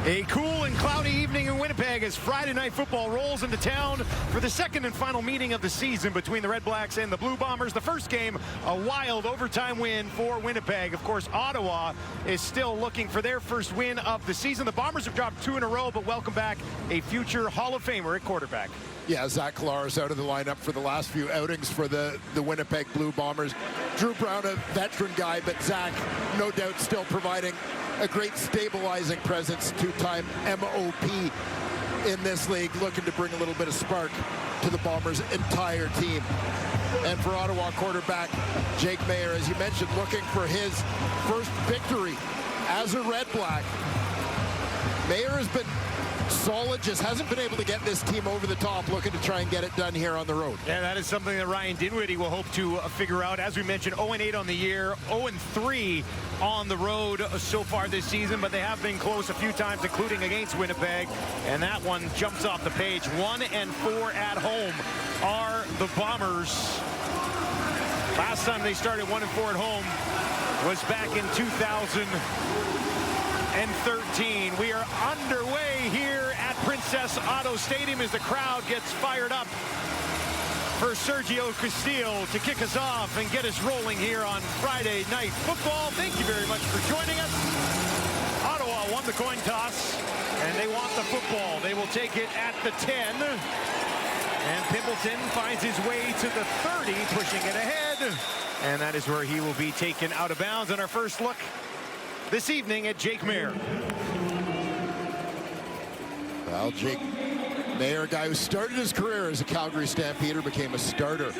A cool and cloudy evening in Winnipeg as Friday Night Football rolls into town for the second and final meeting of the season between the Red Blacks and the Blue Bombers. The first game, a wild overtime win for Winnipeg. Of course, Ottawa is still looking for their first win of the season. The Bombers have dropped 2 in a row, but welcome back a future Hall of Famer at quarterback. Yeah, Zach Collaros out of the lineup for the last few outings for the Winnipeg Blue Bombers. Drew Brown, a veteran guy, but Zach, no doubt, still providing a great stabilizing presence, 2-time MOP in this league, looking to bring a little bit of spark to the Bombers' entire team. And for Ottawa quarterback Jake Maier, as you mentioned, looking for his first victory as a Red Black. Maier has been solid, just hasn't been able to get this team over the top, looking to try and get it done here on the road. And that is something that Ryan Dinwiddie will hope to figure out. As we mentioned, 0-8 on the year, 0-3 on the road so far this season, but they have been close a few times, including against Winnipeg, and that one jumps off the page. 1-4 at home are the Bombers. Last time they started 1-4 at home was back in 2013. We are underway here at Princess Auto Stadium as the crowd gets fired up for Sergio Castillo to kick us off and get us rolling here on Friday Night Football. Thank you very much for joining us. Ottawa won the coin toss, and they want the football. They will take it at the 10. And Pimpleton finds his way to the 30, pushing it ahead. And that is where he will be taken out of bounds. And our first look this evening at Jake Maier. Well, Jake Maier, a guy who started his career as a Calgary Stampeder, became a starter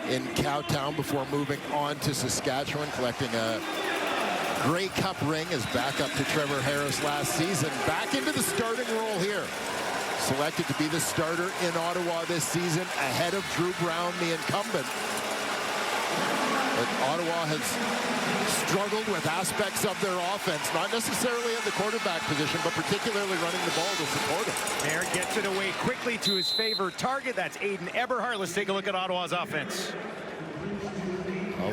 in Cowtown before moving on to Saskatchewan, collecting a Grey Cup ring as backup to Trevor Harris last season. Back into the starting role here. Selected to be the starter in Ottawa this season, ahead of Drew Brown, the incumbent. But Ottawa has struggled with aspects of their offense, not necessarily at the quarterback position, but particularly running the ball to support him. Maier gets it away quickly to his favorite target. That's Aiden Eberhardt. Let's take a look at Ottawa's offense.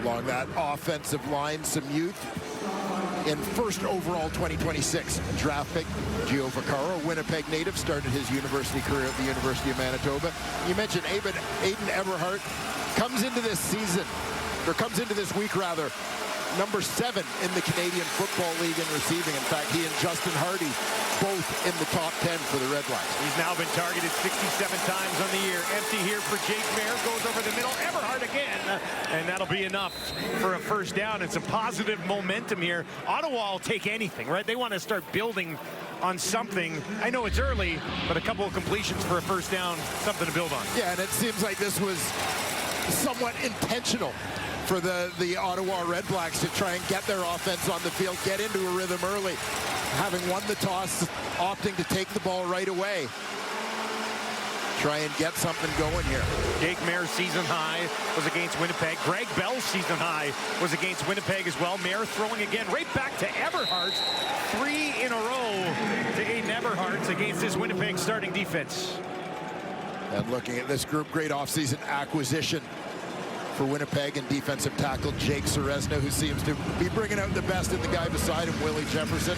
Along that offensive line, some youth. In first overall 2026 draft pick, Gio Vaccaro, Winnipeg native, started his university career at the University of Manitoba. You mentioned Aiden Eberhardt comes into this season, or comes into this week rather, number 7 in the Canadian Football League in receiving. In fact, he and Justin Hardy both in the top 10 for the Red Blacks. He's now been targeted 67 times on the year. Empty here for Jake Maier, goes over the middle, Eberhardt again, and that'll be enough for a first down and some positive momentum here. Ottawa will take anything, right? They want to start building on something. I know it's early, but a couple of completions for a first down, something to build on. Yeah, and it seems like this was somewhat intentional for the Ottawa Red Blacks to try and get their offense on the field, get into a rhythm early. Having won the toss, opting to take the ball right away. Try and get something going here. Jake Maier's season high was against Winnipeg. Greg Bell's season high was against Winnipeg as well. Maier throwing again right back to Eberhardt. 3 in a row to Aiden Eberhardt against his Winnipeg starting defense. And looking at this group, great offseason acquisition for Winnipeg and defensive tackle Jake Seresna, who seems to be bringing out the best in the guy beside him, Willie Jefferson.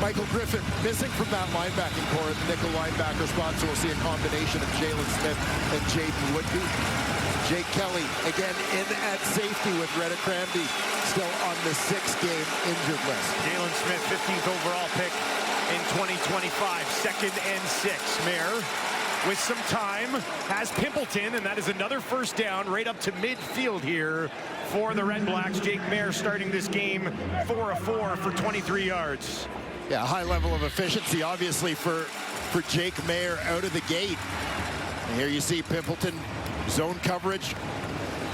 Michael Griffin missing from that linebacking core at the nickel linebacker spot, so we'll see a combination of Jalen Smith and Jaden Woodby. Jake Kelly again in at safety with Rhett Cranby still on the 6-game injured list. Jalen Smith, 15th overall pick in 2025, 2nd and 6. Maier with some time has Pimpleton, and that is another first down right up to midfield here for the Red Blacks. Jake Maier starting this game 4 of 4 for 23 yards. Yeah, high level of efficiency, obviously, for Jake Maier out of the gate. And here you see Pimpleton zone coverage.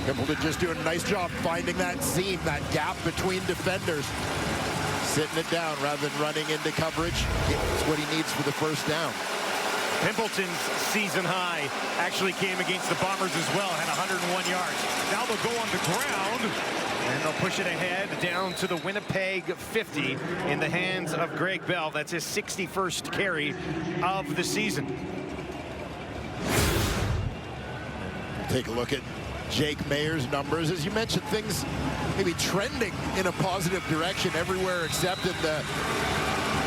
Pimpleton just doing a nice job finding that seam, that gap between defenders. Sitting it down rather than running into coverage. It's what he needs for the first down. Pimpleton's season high actually came against the Bombers as well, had 101 yards. Now they'll go on the ground, and they'll push it ahead down to the Winnipeg 50 in the hands of Greg Bell. That's his 61st carry of the season. Take a look at Jake Maier's numbers. As you mentioned, things maybe trending in a positive direction everywhere except in the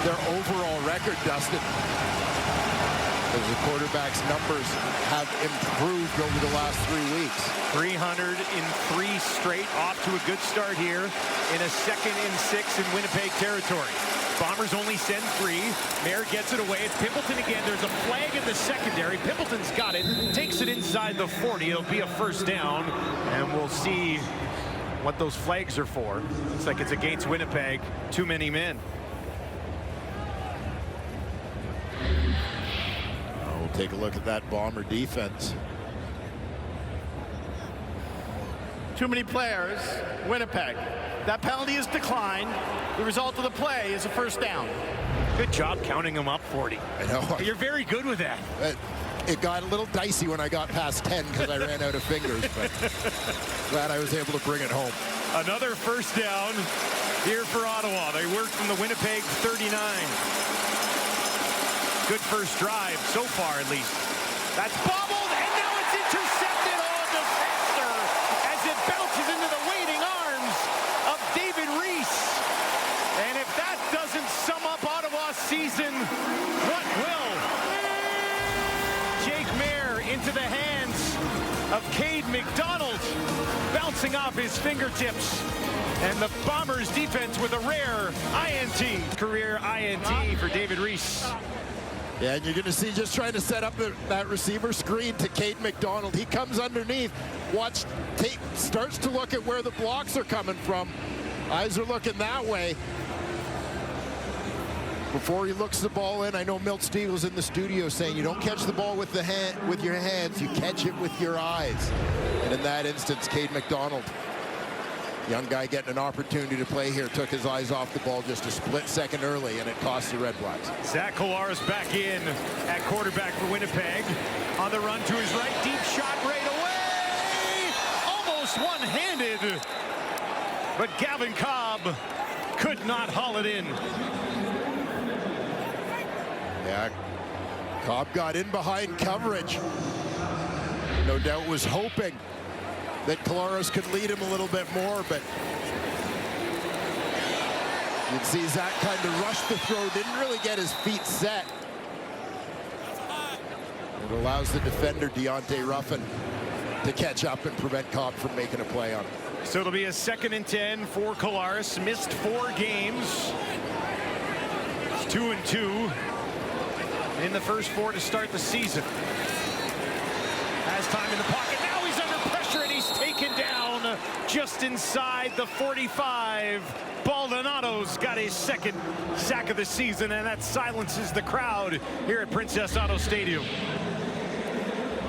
their overall record, Dustin, as the quarterback's numbers have improved over the last 3 weeks. 303 straight, off to a good start here in a 2nd and 6 in Winnipeg territory. Bombers only send 3. Mayer gets it away. It's Pimpleton again. There's a flag in the secondary. Pimpleton's got it, takes it inside the 40. It'll be a first down, and we'll see what those flags are for. Looks like it's against Winnipeg. Too many men. We'll take a look at that Bomber defense. Too many players, Winnipeg. That penalty is declined. The result of the play is a first down. Good job counting them up, 40. I know. You're very good with that. It got a little dicey when I got past 10 because I ran out of fingers, but glad I was able to bring it home. Another first down here for Ottawa. They work from the Winnipeg 39. Good first drive so far, at least. That's bobbled, and now it's intercepted. Oh, disaster as it bounces into the waiting arms of David Reese. And if that doesn't sum up Ottawa's season, what will? Jake Mayer into the hands of Cade McDonald, bouncing off his fingertips. And the Bombers defense with a rare INT, career INT for David Reese. Yeah, and you're going to see just trying to set up that receiver screen to Cade McDonald. He comes underneath. Watch, Tate starts to look at where the blocks are coming from. Eyes are looking that way. Before he looks the ball in, I know Milt Steve was in the studio saying you don't catch the ball with your hands, you catch it with your eyes. And in that instance, Cade McDonald, young guy getting an opportunity to play here, took his eyes off the ball just a split second early, and it cost the Red Blacks. Zach Collaros back in at quarterback for Winnipeg. On the run to his right, deep shot right away. Almost one-handed, but Gavin Cobb could not haul it in. Yeah, Cobb got in behind coverage. No doubt was hoping that Collaros could lead him a little bit more, but you can see Zach kind of rushed the throw, didn't really get his feet set. It allows the defender, Deontay Ruffin, to catch up and prevent Cobb from making a play on him. So it'll be a 2nd and 10 for Collaros. Missed 4 games. It's 2-2 in the first 4 to start the season. Has time in the pocket. Now he's under pressure and he's taken down just inside the 45. Baldonado's got his 2nd sack of the season, and that silences the crowd here at Princess Auto Stadium.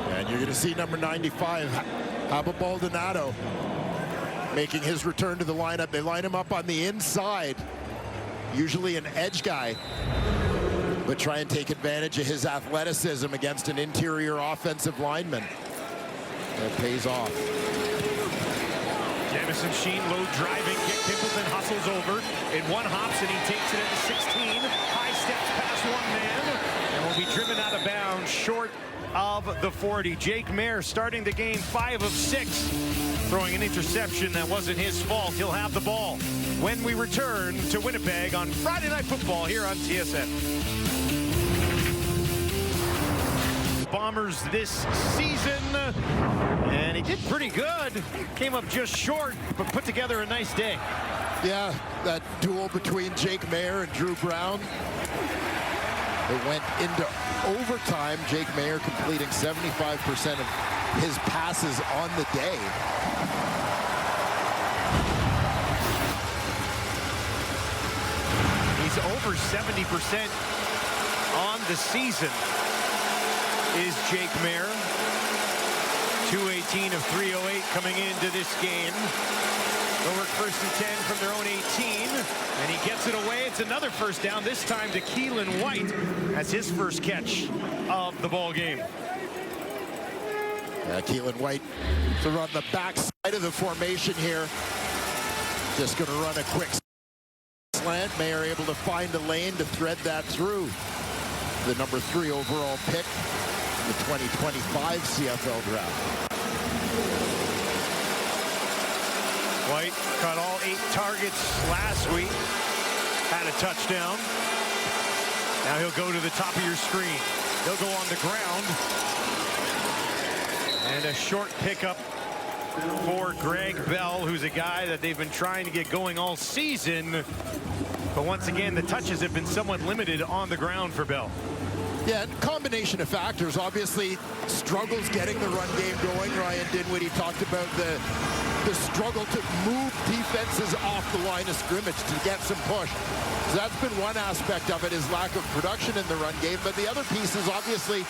And you're going to see number 95, Haba Baldonado, making his return to the lineup. They line him up on the inside, usually an edge guy, but try and take advantage of his athleticism against an interior offensive lineman. That pays off. Jamison Sheen, low driving kick. Pimpleton hustles over. In one hops, and he takes it at the 16. High steps past one man, and will be driven out of bounds short of the 40. Jake Mayer starting the game 5 of 6, throwing an interception that wasn't his fault. He'll have the ball when we return to Winnipeg on Friday Night Football here on TSN. Bombers this season, and he did pretty good. Came up just short, but put together a nice day. Yeah, that duel between Jake Mayer and Drew Brown. It went into overtime. Jake Mayer completing 75% of his passes on the day. He's over 70% on the season is Jake Mayer. 218 of 308 coming into this game. They'll work 1st and 10 from their own 18, and he gets it away. It's another first down, this time to Keelan White. That's his first catch of the ball game. Yeah, Keelan White to run the back side of the formation here. Just going to run a quick slant. Mayer able to find a lane to thread that through. The number 3 overall pick in the 2025 CFL draft. White caught all 8 targets last week. Had a touchdown. Now he'll go to the top of your screen. He'll go on the ground. And a short pickup for Greg Bell, who's a guy that they've been trying to get going all season. But once again, the touches have been somewhat limited on the ground for Bell. Yeah, combination of factors. Obviously, struggles getting the run game going. Ryan Dinwiddie talked about the struggle to move defenses off the line of scrimmage to get some push. So that's been one aspect of it, is lack of production in the run game. But the other piece is obviously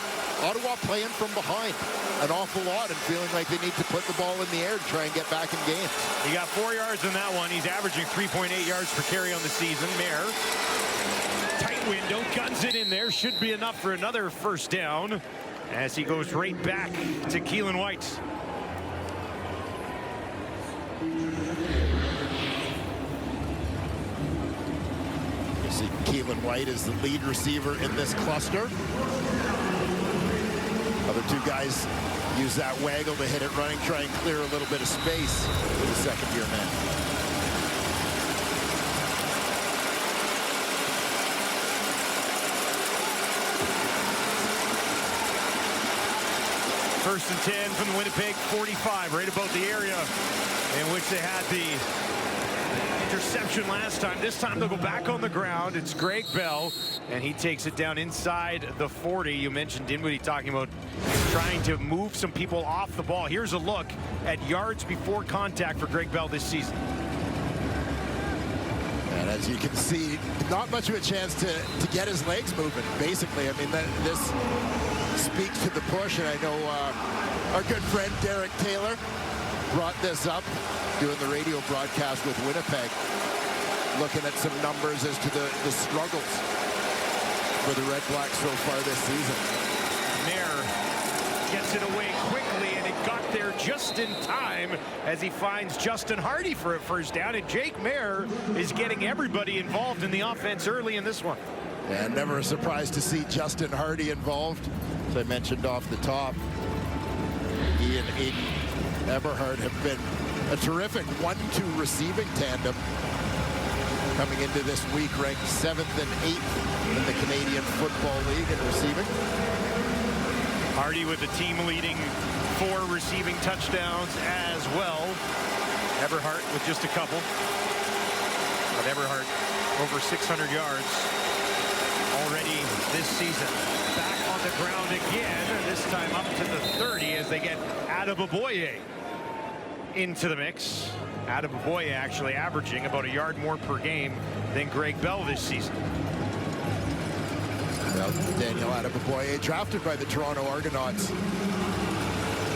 Ottawa playing from behind an awful lot and feeling like they need to put the ball in the air to try and get back in games. He got 4 yards in that one. He's averaging 3.8 yards per carry on the season. Mayer, tight window, guns it in there. Should be enough for another first down as he goes right back to Keelan White. You see Keelan White is the lead receiver in this cluster. Other two guys use that waggle to hit it running, try and clear a little bit of space with the second-year man. First and 10 from the Winnipeg 45, right about the area in which they had the interception last time. This time they'll go back on the ground. It's Greg Bell, and he takes it down inside the 40. You mentioned Dinwiddie talking about trying to move some people off the ball. Here's a look at yards before contact for Greg Bell this season. And as you can see, not much of a chance to get his legs moving, basically. I mean, this speaks to the push, and I know our good friend Derek Taylor brought this up doing the radio broadcast with Winnipeg, looking at some numbers as to the struggles for the Red Blacks so far this season. Mayer gets it away quickly, and it got there just in time as he finds Justin Hardy for a first down, and Jake Mayer is getting everybody involved in the offense early in this one. And never a surprise to see Justin Hardy involved. As I mentioned off the top, he and Aiden Eberhard have been a terrific 1-2 receiving tandem coming into this week, ranked 7th and 8th in the Canadian Football League in receiving. Hardy with the team leading 4 receiving touchdowns as well. Eberhard with just a couple. But Eberhard over 600 yards already this season. Back on the ground again, this time up to the 30 as they get Adeboboye into the mix. Adeboboye actually averaging about a yard more per game than Greg Bell this season. Well, Daniel Adeboboye, drafted by the Toronto Argonauts,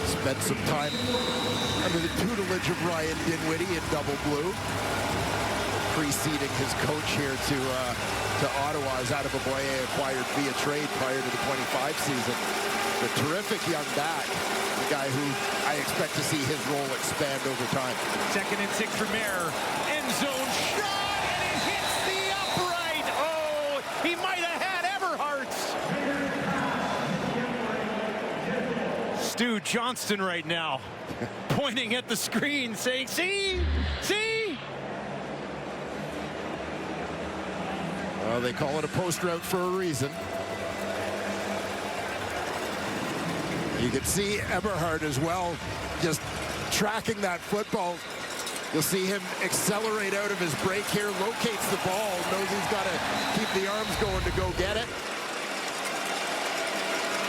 spent some time under the tutelage of Ryan Dinwiddie in double blue, preceding his coach here to Ottawa as Adeboboye acquired via trade prior to the 25 season. A terrific young back, a guy who I expect to see his role expand over time. 2nd and 6 for Mayer. End zone shot, and it hits the upright. Oh, he might have had Eberhardt's. Stu Johnston right now pointing at the screen saying, see? Well, they call it a post route for a reason. You can see Eberhard as well, just tracking that football. You'll see him accelerate out of his break here, locates the ball, knows he's got to keep the arms going to go get it.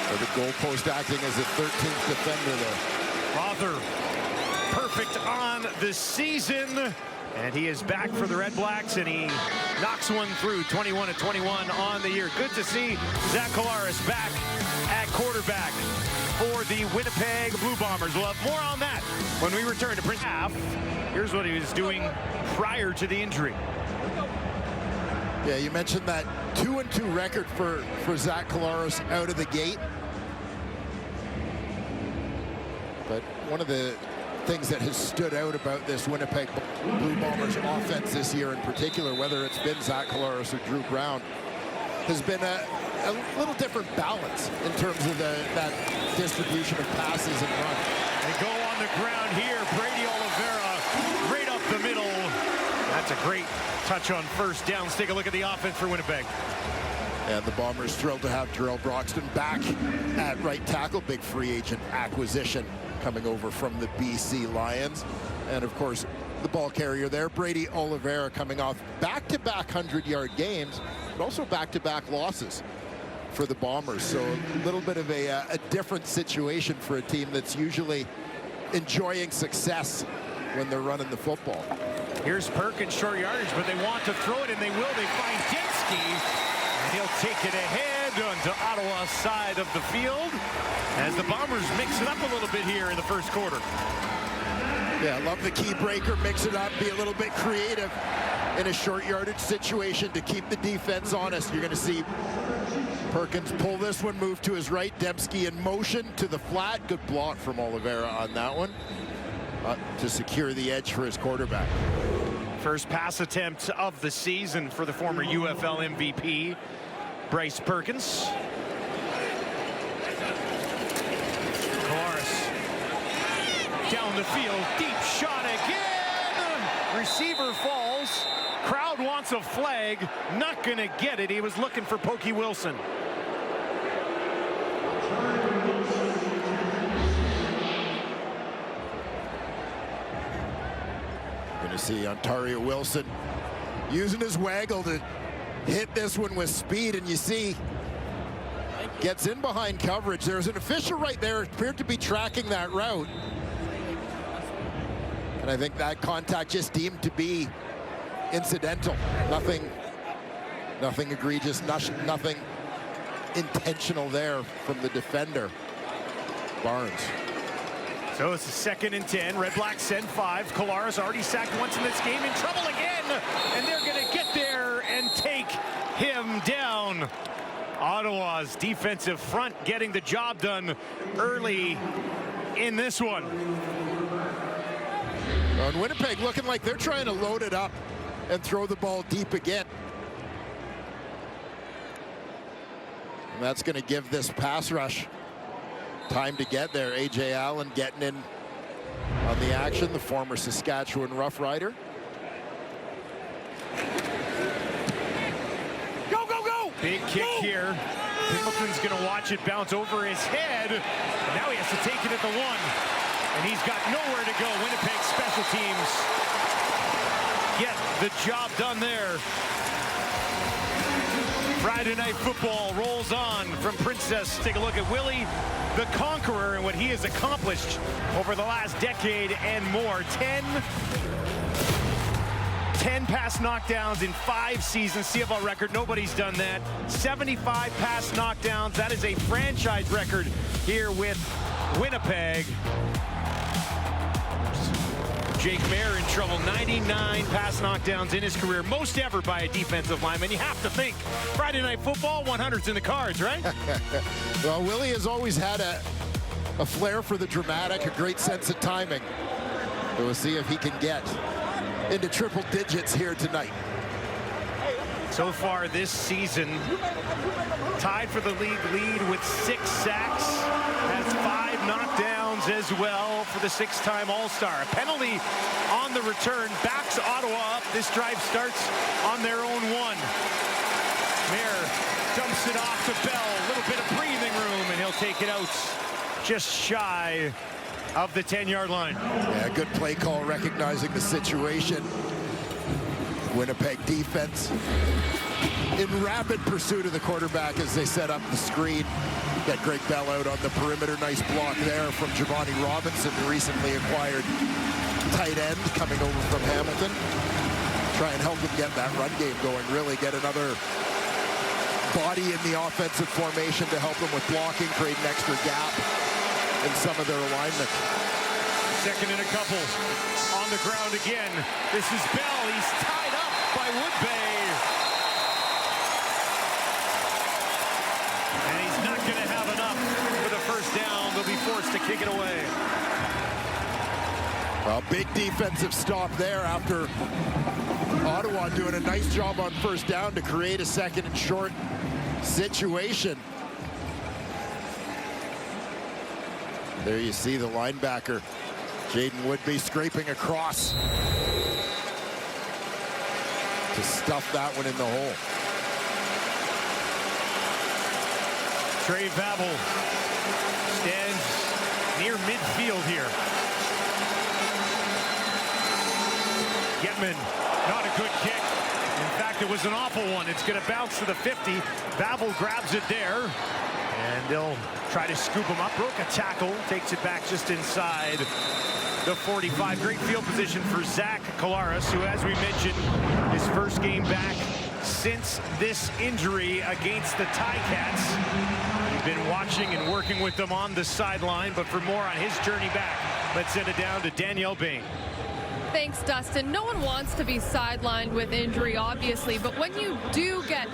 Or the goalpost acting as a 13th defender there. Father, perfect on the season. And he is back for the Red Blacks, and he knocks one through, 21-21 on the year. Good to see Zach Collaros back at quarterback for the Winnipeg Blue Bombers. We'll have more on that when we return to Prince Half. Here's what he was doing prior to the injury. Yeah, you mentioned that 2-2 record for Zach Collaros out of the gate. But one of the things that has stood out about this Winnipeg Blue Bombers offense this year in particular, whether it's been Zach Collaros or Drew Brown, has been a little different balance in terms of that distribution of passes and runs. They go on the ground here. Brady Oliveira right up the middle. That's a great touch on first down. Let's take a look at the offense for Winnipeg. And the Bombers thrilled to have Jarrell Broxton back at right tackle. Big free agent acquisition coming over from the BC Lions. And of course, the ball carrier there, Brady Oliveira, coming off back-to-back 100-yard games, but also back-to-back losses for the Bombers. So a little bit of a different situation for a team that's usually enjoying success when they're running the football. Here's Perkins, short yardage, but they want to throw it, and they will. They find Densky. He'll take it ahead onto Ottawa's side of the field as the Bombers mix it up a little bit here in the first quarter. Yeah, I love the key breaker, mix it up, be a little bit creative in a short yardage situation to keep the defense honest. You're going to see Perkins pull this one, move to his right. Dembski in motion to the flat. Good block from Oliveira on that one to secure the edge for his quarterback. First pass attempt of the season for the former UFL MVP, Bryce Perkins. Kolaris down the field, deep shot again. Receiver falls. Crowd wants a flag. Not going to get it. He was looking for Pokey Wilson. Going to see Ontario Wilson using his waggle to hit this one with speed, and you see gets in behind coverage. There's an official right there, appeared to be tracking that route, and I think that contact just deemed to be incidental. Nothing egregious, nothing intentional there from the defender, Barnes. So it's a 2nd and 10. Red Blacks send 5. Kolaris already sacked once in this game, in trouble again, and they're going to get there and take him down. Ottawa's defensive front getting the job done early in this one. Well, and Winnipeg looking like they're trying to load it up and throw the ball deep again. And that's going to give this pass rush time to get there. A.J. Allen getting in on the action, the former Saskatchewan Rough Rider. Go, go, go! Big kick here. Pimpleton's going to watch it bounce over his head. Now he has to take it at the 1. And he's got nowhere to go. Winnipeg special teams get the job done there. Friday Night Football rolls on from Princess. Take a look at Willie the Conqueror and what he has accomplished over the last decade and more. 10 pass knockdowns in 5 seasons, CFL record. Nobody's done that. 75 pass knockdowns. That is a franchise record here with Winnipeg. Jake Mayer in trouble. 99 pass knockdowns in his career, most ever by a defensive lineman. You have to think Friday Night Football, 100's in the cards, right? Well, Willie has always had a flair for the dramatic, a great sense of timing. So we'll see if he can get into triple digits here tonight. So far this season, tied for the league lead with 6 sacks, has 5 knockdowns as well for the 6-time All-Star. A penalty on the return backs Ottawa up. This drive starts on their own 1. Mayer dumps it off to Bell. A little bit of breathing room, and he'll take it out just shy of the 10-yard line. Yeah, good play call, recognizing the situation. Winnipeg defense in rapid pursuit of the quarterback as they set up the screen. Get Greg Bell out on the perimeter. Nice block there from Giovanni Robinson, the recently acquired tight end coming over from Hamilton. Try and help them get that run game going, really get another body in the offensive formation to help them with blocking, create an extra gap in some of their alignment. 2nd and a couple on the ground again. This is Bell. He's tied up by Woodbay. And he's not going to have enough for the first down. They'll be forced to kick it away. Well, big defensive stop there after Ottawa doing a nice job on first down to create a 2nd and short situation. There you see the linebacker, Jaden Woodby, scraping across to stuff that one in the hole. Trey Vavel stands near midfield here. Getman, not a good kick. In fact, it was an awful one. It's going to bounce to the 50. Vavel grabs it there, and they'll try to scoop him up. Broke a tackle, takes it back just inside the 45. Great field position for Zach Collaros, who, as we mentioned, his first game back since this injury against the Ticats. We've been watching and working with them on the sideline, but for more on his journey back, let's send it down to Danielle Bain. Thanks, Dustin. No one wants to be sidelined with injury, obviously, but when you do get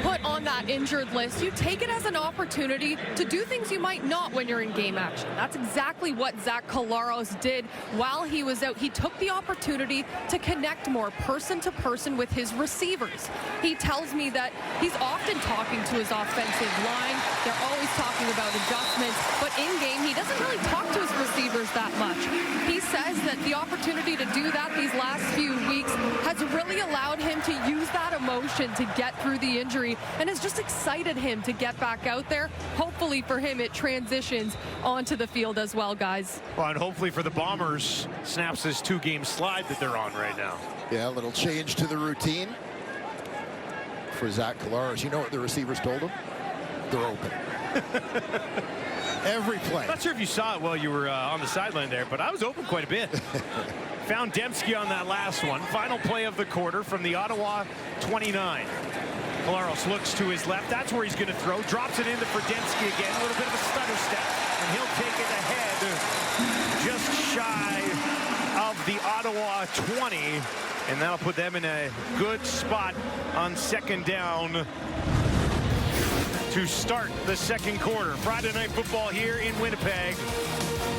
put on that injured list, you take it as an opportunity to do things you might not when you're in game action. That's exactly what Zach Collaros did while he was out. He took the opportunity to connect more person to person with his receivers. He tells me that he's often talking to his offensive line. They're always talking about adjustments, but in game, he doesn't really talk to his receivers that much. He says that the opportunity to do that these last few weeks has really allowed him to use that emotion to get through the injury and has just excited him to get back out there. Hopefully for him, it transitions onto the field as well, guys. Well, and hopefully for the Bombers, snaps this two-game slide that they're on right now. Yeah, a little change to the routine for Zach Collaros. You know what the receivers told him? They're open. Every play. Not sure if you saw it while you were on the sideline there, but I was open quite a bit. Found Dembski on that last one. Final play of the quarter from the Ottawa 29. Collaros looks to his left. That's where he's going to throw. Drops it into for Dembski again. A little bit of a stutter step. And he'll take it ahead just shy of the Ottawa 20. And that'll put them in a good spot on second down to start the second quarter. Friday night football here in Winnipeg.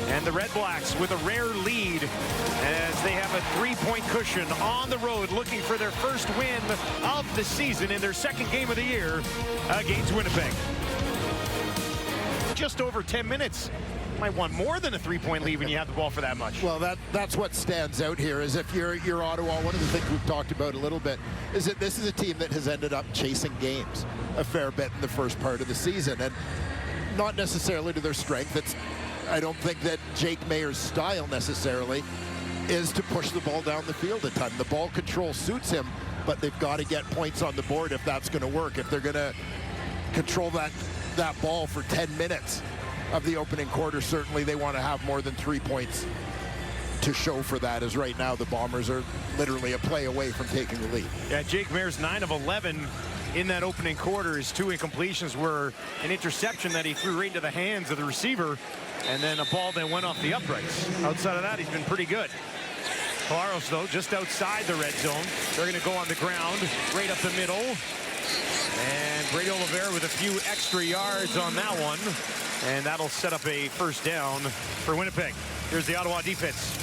And the Red Blacks with a rare lead as they have a 3-point cushion on the road looking for their first win of the season in their second game of the year against Winnipeg. Just over 10 minutes. Might want more than a 3-point lead when you have the ball for that much. Well, that's what stands out here is if you're Ottawa, one of the things we've talked about a little bit is that this is a team that has ended up chasing games a fair bit in the first part of the season, and not necessarily to their strength. I don't think that Jake Mayer's style necessarily is to push the ball down the field at times. The ball control suits him, but they've got to get points on the board if that's going to work. If they're going to control that ball for 10 minutes of the opening quarter, certainly they want to have more than 3 points to show for that, as right now the Bombers are literally a play away from taking the lead. Yeah, Jake Mayer's 9 of 11 in that opening quarter. His 2 incompletions were an interception that he threw right into the hands of the receiver, and then a ball that went off the uprights. Outside of that, he's been pretty good. Collaros, though, just outside the red zone. They're going to go on the ground, right up the middle. And Brady Oliveira with a few extra yards on that one. And that'll set up a first down for Winnipeg. Here's the Ottawa defense.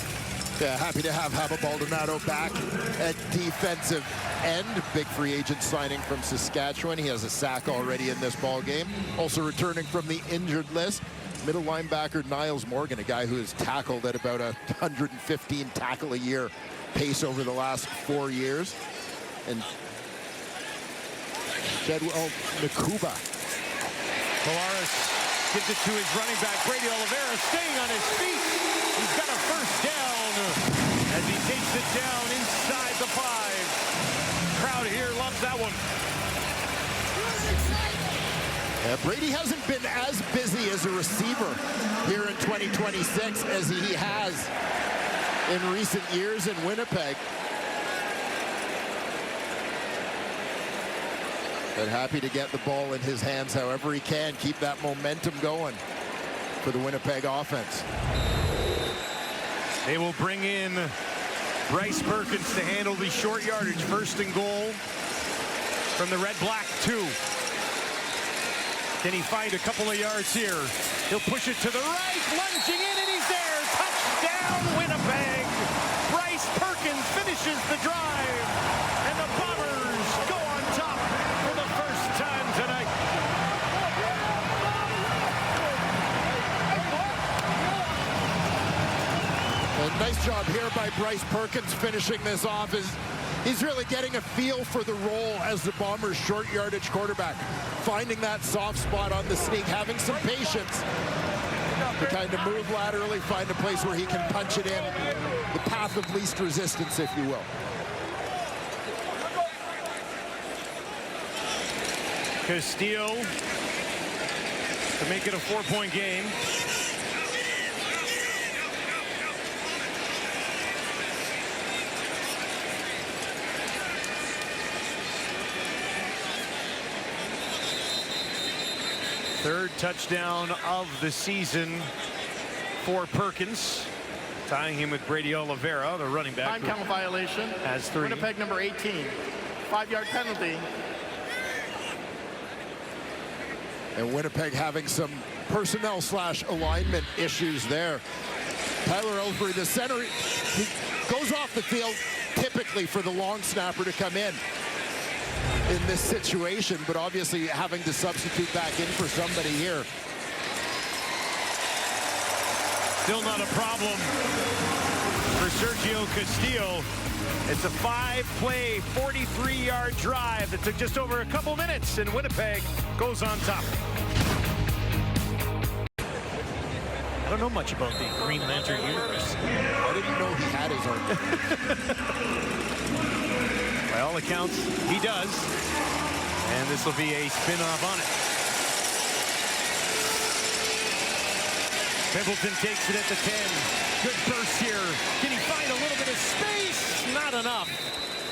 Yeah, happy to have Haba Baldonado back at defensive end. Big free agent signing from Saskatchewan. He has a sack already in this ball game. Also returning from the injured list, middle linebacker Niles Morgan, a guy who has tackled at about 115 tackle a year pace over the last 4 years. And Jedwell Nakuba. Collaros gives it to his running back, Brady Oliveira, staying on his feet. He's got a first down as he takes it down inside the 5. Crowd here loves that one. Yeah, Brady hasn't been as busy as a receiver here in 2026 as he has in recent years in Winnipeg. But happy to get the ball in his hands however he can, keep that momentum going for the Winnipeg offense. They will bring in Bryce Perkins to handle the short yardage. First and goal from the Red Black 2. Can he find a couple of yards here? He'll push it to the right, lunging in, and he's there. Touchdown, Winnipeg. Bryce Perkins finishes the drive, and the Bombers go on top for the first time tonight. A nice job here by Bryce Perkins finishing this off. As He's really getting a feel for the role as the Bombers' short yardage quarterback, finding that soft spot on the sneak, having some patience to kind of move laterally, find a place where he can punch it in, the path of least resistance, if you will. Castillo to make it a 4-point game. Third touchdown of the season for Perkins, tying him with Brady Oliveira, the running back. Time count violation. Has 3. Winnipeg number 18. 5-yard penalty. And Winnipeg having some personnel/alignment issues there. Tyler Ellsbury, the center, he goes off the field typically for the long snapper to come in this situation, but obviously having to substitute back in for somebody here. Still not a problem for Sergio Castillo. It's a 5-play, 43-yard drive that took just over a couple minutes, and Winnipeg goes on top. I don't know much about the Green Lantern universe. I didn't know he had his own. By all accounts, he does. And this will be a spin-off on it. Pimpleton takes it at the 10. Good burst here. Can he find a little bit of space? Not enough.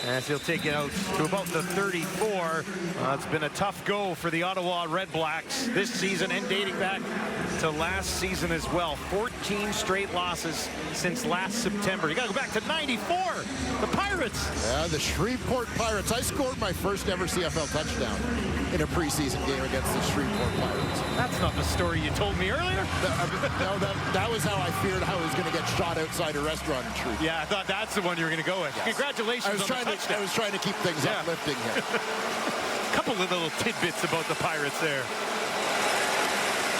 As he'll take it out to about the 34. It's been a tough go for the Ottawa REDBLACKS this season and dating back to last season as well. 14 straight losses since last September. You got to go back to 94. The Pirates. Yeah, the Shreveport Pirates. I scored my first ever CFL touchdown in a preseason game against the Shreveport Pirates. That's not the story you told me earlier. No, that was how I feared how I was going to get shot outside a restaurant in Shreveport. Yeah, I thought that's the one you were going to go with. Yes. Congratulations on the touchdown. I was trying to keep things uplifting here. Couple of little tidbits about the Pirates there.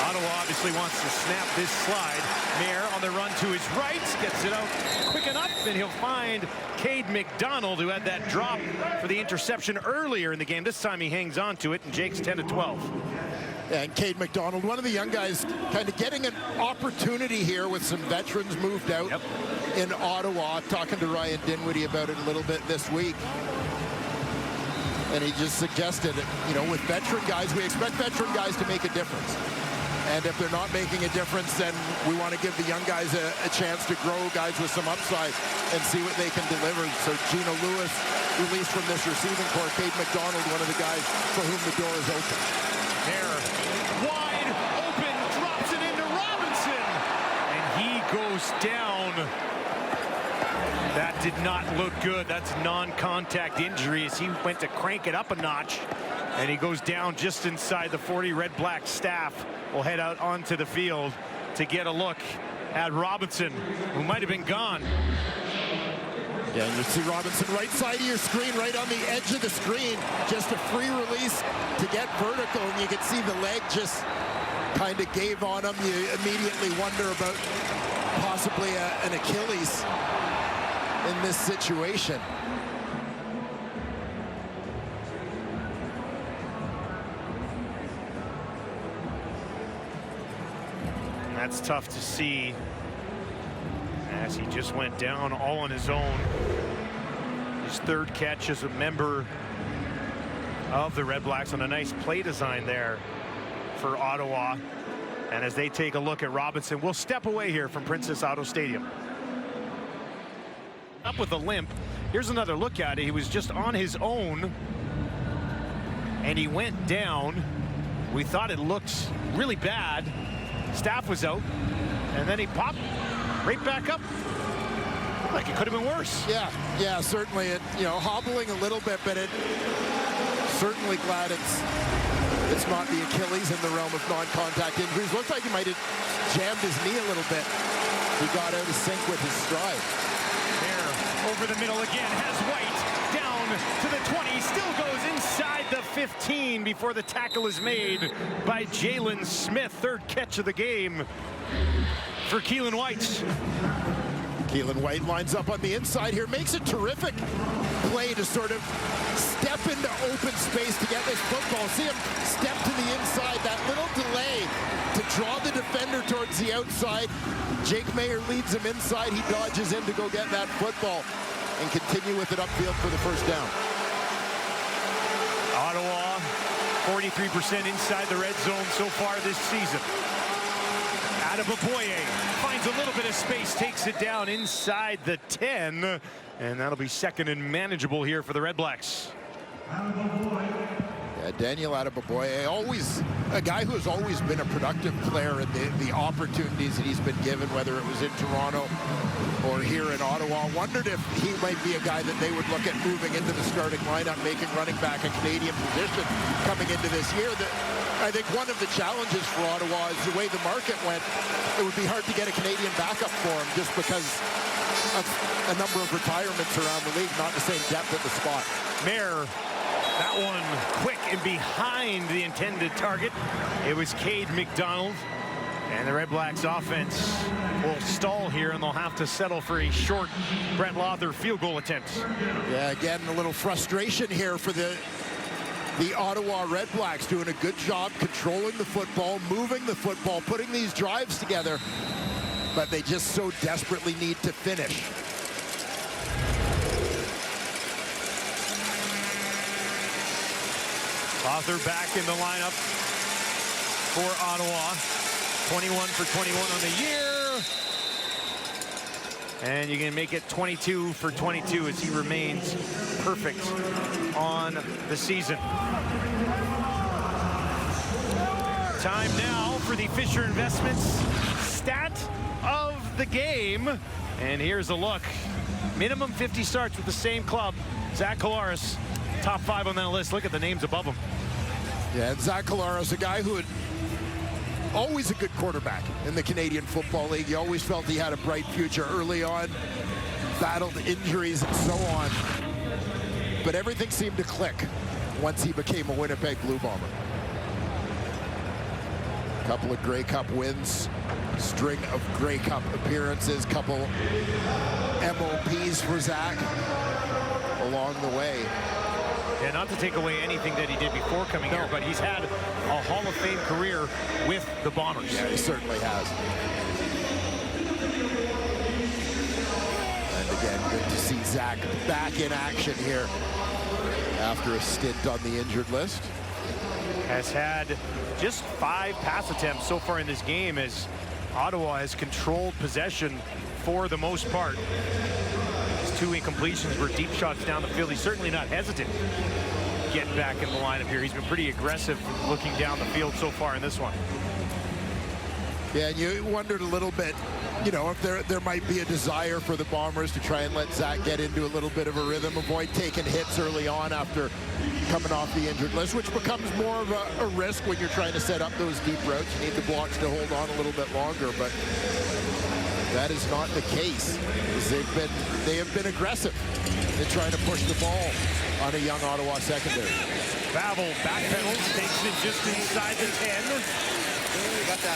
Ottawa obviously wants to snap this slide. Mayer on the run to his right, gets it out quick enough, and he'll find Cade McDonald, who had that drop for the interception earlier in the game. This time he hangs on to it, and Jake's 10-12. And Cade McDonald, one of the young guys, kind of getting an opportunity here with some veterans moved out in Ottawa. Talking to Ryan Dinwiddie about it a little bit this week. And he just suggested, you know, with veteran guys, we expect veteran guys to make a difference. And if they're not making a difference, then we want to give the young guys a chance to grow, guys with some upside, and see what they can deliver. So Gino Lewis released from this receiving corps. Cade McDonald, one of the guys for whom the door is open. There, wide open, drops it into Robinson, and he goes down. That did not look good. That's non-contact injury as he went to crank it up a notch, and he goes down just inside the 40. REDBLACK staff will head out onto the field to get a look at Robinson, who might have been gone. Yeah, and you see Robinson right side of your screen, right on the edge of the screen. Just a free release to get vertical, and you can see the leg just kind of gave on him. You immediately wonder about possibly an Achilles in this situation. That's tough to see as he just went down all on his own. His third catch as a member of the REDBLACKS on a nice play design there for Ottawa. And as they take a look at Robinson, we'll step away here from Princess Auto Stadium. Up with a limp. Here's another look at it. He was just on his own and he went down. We thought it looked really bad. Staff was out, and then he popped right back up. Like it could have been worse. Yeah, certainly. It, you know, hobbling a little bit, but it certainly glad it's not the Achilles in the realm of non-contact injuries. Looks like he might have jammed his knee a little bit. He got out of sync with his stride. There, over the middle again, has White down to the 20, still goes inside the 15 before the tackle is made by Jalen Smith. Third catch of the game for Keelan White. Keelan White lines up on the inside here, makes a terrific play to sort of step into open space to get this football. See him step to the inside, that little delay to draw the defender towards the outside. Jake Mayer leads him inside. He dodges in to go get that football and continue with it upfield for the first down. Ottawa, 43% inside the red zone so far this season. Adeboboye finds a little bit of space, takes it down inside the 10, and that'll be second and manageable here for the Red Blacks. Yeah, Daniel Adeboboye, always a guy who has always been a productive player in the opportunities that he's been given, whether it was in Toronto or here in Ottawa. Wondered if he might be a guy that they would look at moving into the starting lineup, making running back a Canadian position coming into this year. I think one of the challenges for Ottawa is the way the market went. It would be hard to get a Canadian backup for him just because of a number of retirements around the league, not the same depth at the spot. Mayer, that one quick and behind the intended target. It was Cade McDonald. And the Red Blacks offense will stall here, and they'll have to settle for a short Brett Lother field goal attempt. Yeah, again, a little frustration here for the Ottawa REDBLACKS, doing a good job controlling the football, moving the football, putting these drives together, but they just so desperately need to finish. Lother back in the lineup for Ottawa. 21 for 21 on the year. And you can make it 22 for 22 as he remains perfect on the season. Time now for the Fisher Investments stat of the game. And here's a look. Minimum 50 starts with the same club. Zach Collaros, top 5 on that list. Look at the names above him. Yeah, and Zach Collaros, a guy who had always a good quarterback in the Canadian Football League. You always felt he had a bright future early on, battled injuries and so on. But everything seemed to click once he became a Winnipeg Blue Bomber. Couple of Grey Cup wins, string of Grey Cup appearances, couple MOPs for Zach along the way. Yeah, not to take away anything that he did before coming here, but he's had a Hall of Fame career with the Bombers. Yeah, he certainly has. And again, good to see Zach back in action here after a stint on the injured list. Has had just 5 pass attempts so far in this game as Ottawa has controlled possession for the most part. 2 incompletions were deep shots down the field. He's certainly not hesitant getting back in the lineup here. He's been pretty aggressive looking down the field so far in this one. Yeah, and you wondered a little bit, you know, if there might be a desire for the Bombers to try and let Zach get into a little bit of a rhythm, avoid taking hits early on after coming off the injured list, which becomes more of a risk when you're trying to set up those deep routes. You need the blocks to hold on a little bit longer, but that is not the case. They have been aggressive in trying to push the ball on a young Ottawa secondary. Bavel backpedals, takes it just inside the 10.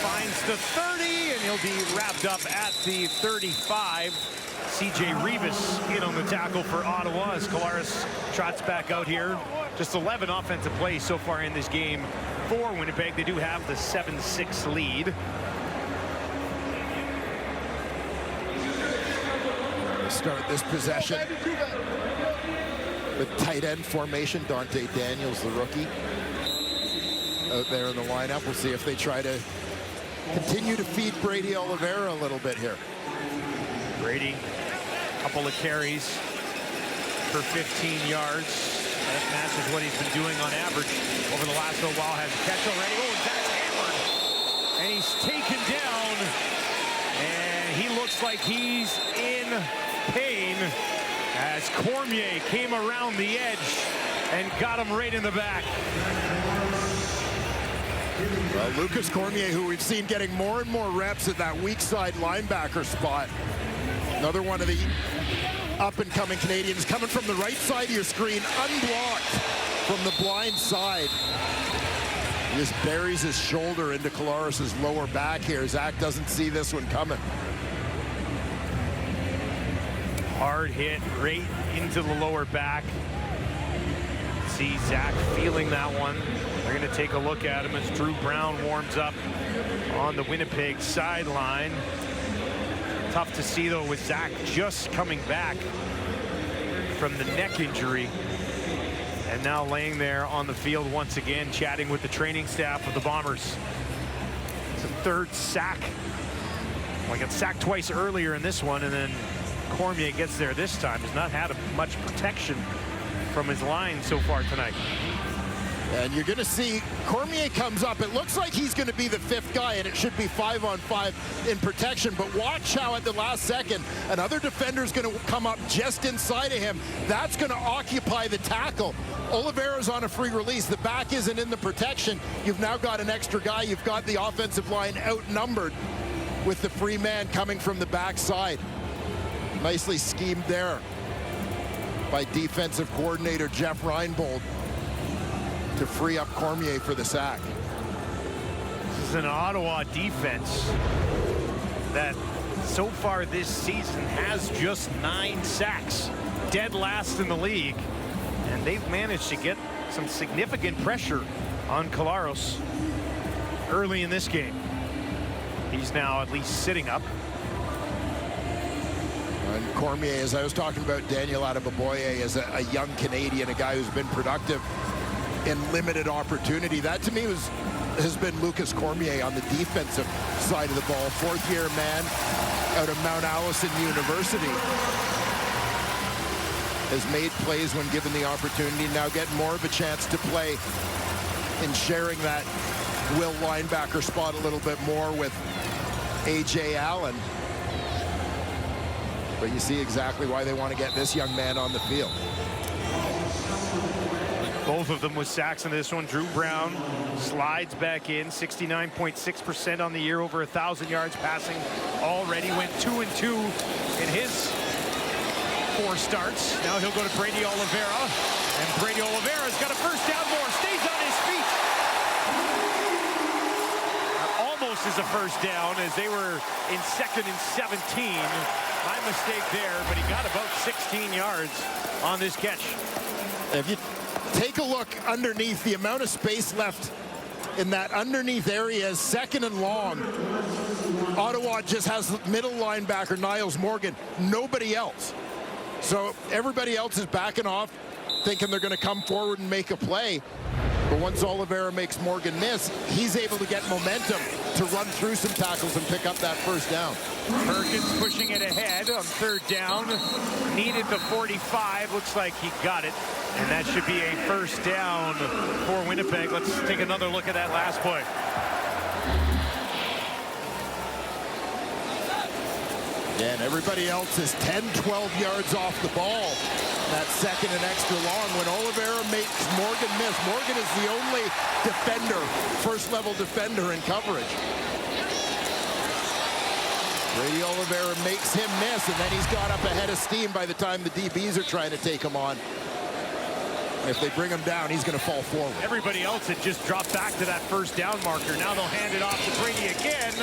Finds the 30, and he'll be wrapped up at the 35. CJ Revis in on the tackle for Ottawa as Collaros trots back out here. Just 11 offensive plays so far in this game for Winnipeg. They do have the 7-6 lead. Start this possession with tight end formation. Dante Daniels, the rookie, out there in the lineup. We'll see if they try to continue to feed Brady Oliveira a little bit here. Brady, couple of carries for 15 yards. That matches what he's been doing on average over the last little while. Has a catch already. Oh, and that's hammered. And he's taken down. And he looks like he's in pain as Cormier came around the edge and got him right in the back. Well, Lucas Cormier, who we've seen getting more and more reps at that weak side linebacker spot. Another one of the up-and-coming Canadians coming from the right side of your screen, unblocked from the blind side. He just buries his shoulder into Collaros' lower back here. Zach doesn't see this one coming. Hard hit right into the lower back. See Zach feeling that one. They're going to take a look at him as Drew Brown warms up on the Winnipeg sideline. Tough to see, though, with Zach just coming back from the neck injury. And now laying there on the field once again, chatting with the training staff of the Bombers. It's a third sack. Well, got sacked twice earlier in this one, and then Cormier gets there this time. Has not had much protection from his line so far tonight. And you're going to see Cormier comes up. It looks like he's going to be the fifth guy, and it should be 5-on-5 in protection. But watch how at the last second, another defender's going to come up just inside of him. That's going to occupy the tackle. Oliveira's on a free release. The back isn't in the protection. You've now got an extra guy. You've got the offensive line outnumbered with the free man coming from the backside. Nicely schemed there by defensive coordinator Jeff Reinbold to free up Cormier for the sack. This is an Ottawa defense that so far this season has just 9 sacks, dead last in the league, and they've managed to get some significant pressure on Collaros early in this game. He's now at least sitting up. And Cormier, as I was talking about, Daniel Adeboboye is a young Canadian, a guy who's been productive in limited opportunity. That to me has been Lucas Cormier on the defensive side of the ball. Fourth-year man out of Mount Allison University. Has made plays when given the opportunity, now getting more of a chance to play in sharing that will linebacker spot a little bit more with A.J. Allen. But you see exactly why they want to get this young man on the field. Both of them with sacks in this one. Drew Brown slides back in, 69.6% on the year, over 1,000 yards passing already. Went 2-2 in his 4 starts. Now he'll go to Brady Oliveira, and Brady Oliveira's got a first down more, stays on his feet. Almost is a first down as they were in 2nd and 17. My mistake there, but he got about 16 yards on this catch. If you take a look underneath, the amount of space left in that underneath area is 2nd and long. Ottawa just has middle linebacker Niles Morgan, nobody else. So everybody else is backing off, thinking they're going to come forward and make a play. But once Oliveira makes Morgan miss, he's able to get momentum to run through some tackles and pick up that first down. Perkins pushing it ahead on 3rd down. Needed the 45. Looks like he got it. And that should be a first down for Winnipeg. Let's take another look at that last play. Yeah, and everybody else is 10, 12 yards off the ball. That 2nd and extra long when Oliveira makes Morgan miss. Morgan is the only defender, first-level defender in coverage. Brady Oliveira makes him miss, and then he's got up ahead of steam by the time the DBs are trying to take him on. If they bring him down, he's going to fall forward. Everybody else had just dropped back to that first down marker. Now they'll hand it off to Brady again,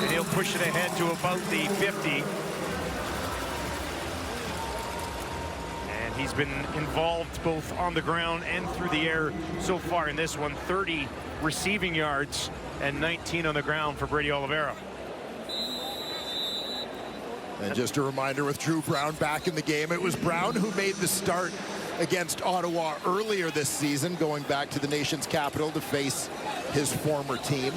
and he'll push it ahead to about the 50. And he's been involved both on the ground and through the air so far in this one. 30 receiving yards and 19 on the ground for Brady Oliveira. And just a reminder, with Drew Brown back in the game, it was Brown who made the start against Ottawa earlier this season, going back to the nation's capital to face his former team.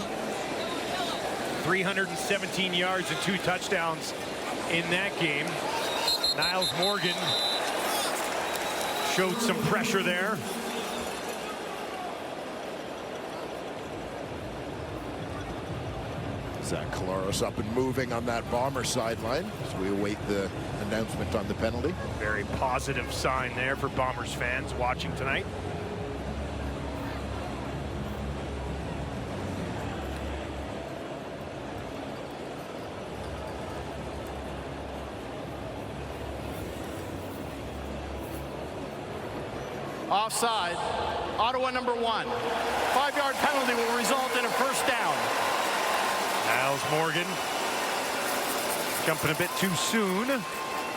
317 yards and 2 touchdowns in that game. Niles Morgan showed some pressure there. Zach Collaros up and moving on that Bomber sideline as we await the announcement on the penalty. Very positive sign there for Bombers fans watching tonight. Offside. Ottawa number 1. 5-yard penalty will result in a first down. Niles Morgan jumping a bit too soon.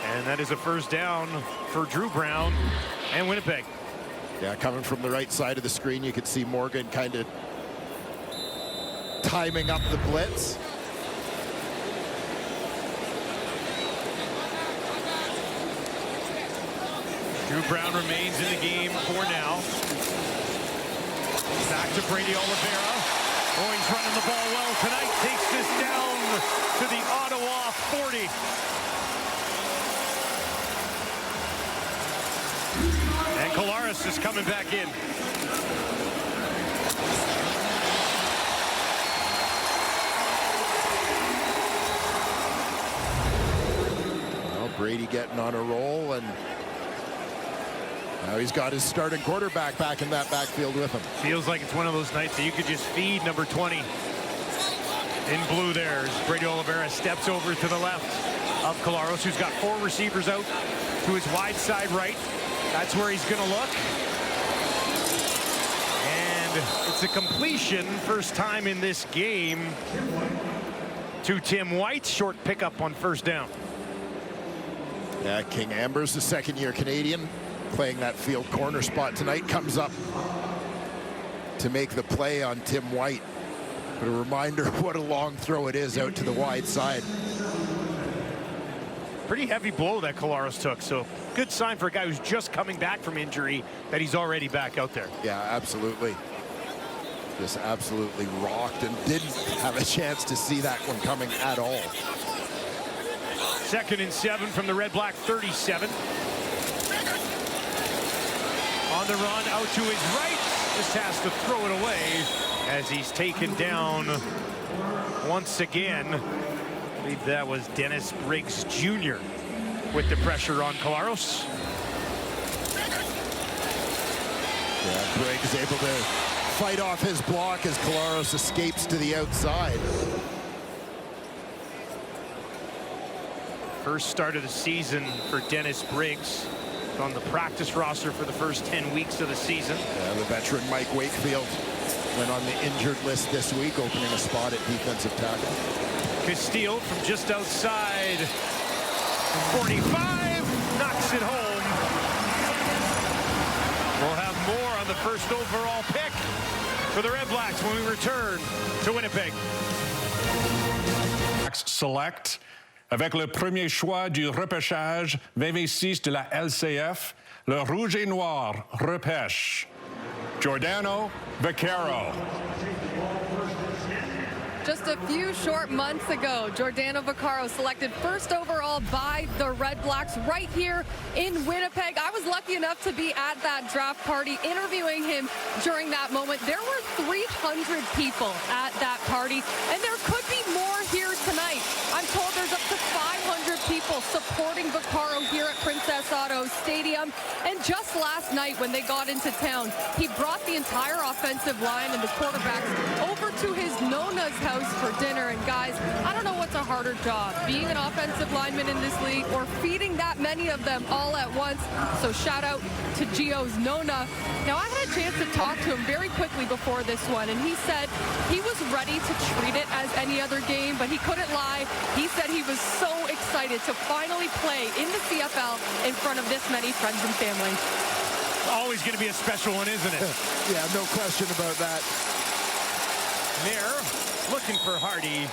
And that is a first down for Drew Brown and Winnipeg. Yeah, coming from the right side of the screen, you could see Morgan kind of timing up the blitz. Drew Brown remains in the game for now. Back to Brady Oliveira. Oh, he's running the ball well tonight. Takes this down to the Ottawa 40. And Kolaris is coming back in. Well, Brady getting on a roll, and now he's got his starting quarterback back in that backfield with him. Feels like it's one of those nights that you could just feed number 20 in blue there. As Brady Oliveira steps over to the left of Kolaris, who's got 4 receivers out to his wide side right. That's where he's going to look. And it's a completion, first time in this game, to Tim White. Short pickup on first down. Yeah, King Amber's the second-year Canadian, playing that field corner spot tonight, comes up to make the play on Tim White. But a reminder of what a long throw it is out to the wide side. Pretty heavy blow that Kolaris took, so good sign for a guy who's just coming back from injury that he's already back out there. Yeah, absolutely. Just absolutely rocked and didn't have a chance to see that one coming at all. 2nd and 7 from the Red Black 37. On the run, out to his right. Just has to throw it away as he's taken down once again. I believe that was Dennis Briggs Jr. with the pressure on Kolaris. Yeah, Briggs able to fight off his block as Kolaris escapes to the outside. First start of the season for Dennis Briggs. On the practice roster for the first 10 weeks of the season. Yeah, the veteran Mike Wakefield went on the injured list this week, opening a spot at defensive tackle. Castile from just outside 45 knocks it home. We'll have more on the first overall pick for the Red Blacks when we return to Winnipeg. Select avec le premier choix du repêchage 2026 de la LCF, le Rouge et Noir repêche Giordano Vaccaro. Just a few short months ago, Giordano Vaccaro selected first overall by the Red Blacks right here in Winnipeg. I was lucky enough to be at that draft party interviewing him during that moment. There were 300 people at that party, and there could be more here tonight. I'm told there's up to 500 people supporting Vaccaro here at Princess Auto Stadium. And just last night when they got into town, he brought the entire offensive line and the quarterbacks over to his Nona's house for dinner. And guys, I don't know what's a harder job, being an offensive lineman in this league or feeding that many of them all at once. So shout out to Gio's Nona. Now, I had a chance to talk to him very quickly before this one, and he said he was ready to treat it as any other game, but he couldn't lie. He said he was so excited to finally play in the CFL in front of this many friends and family. Always going to be a special one, isn't it? Yeah, no question about that. Mayer looking for Hardy,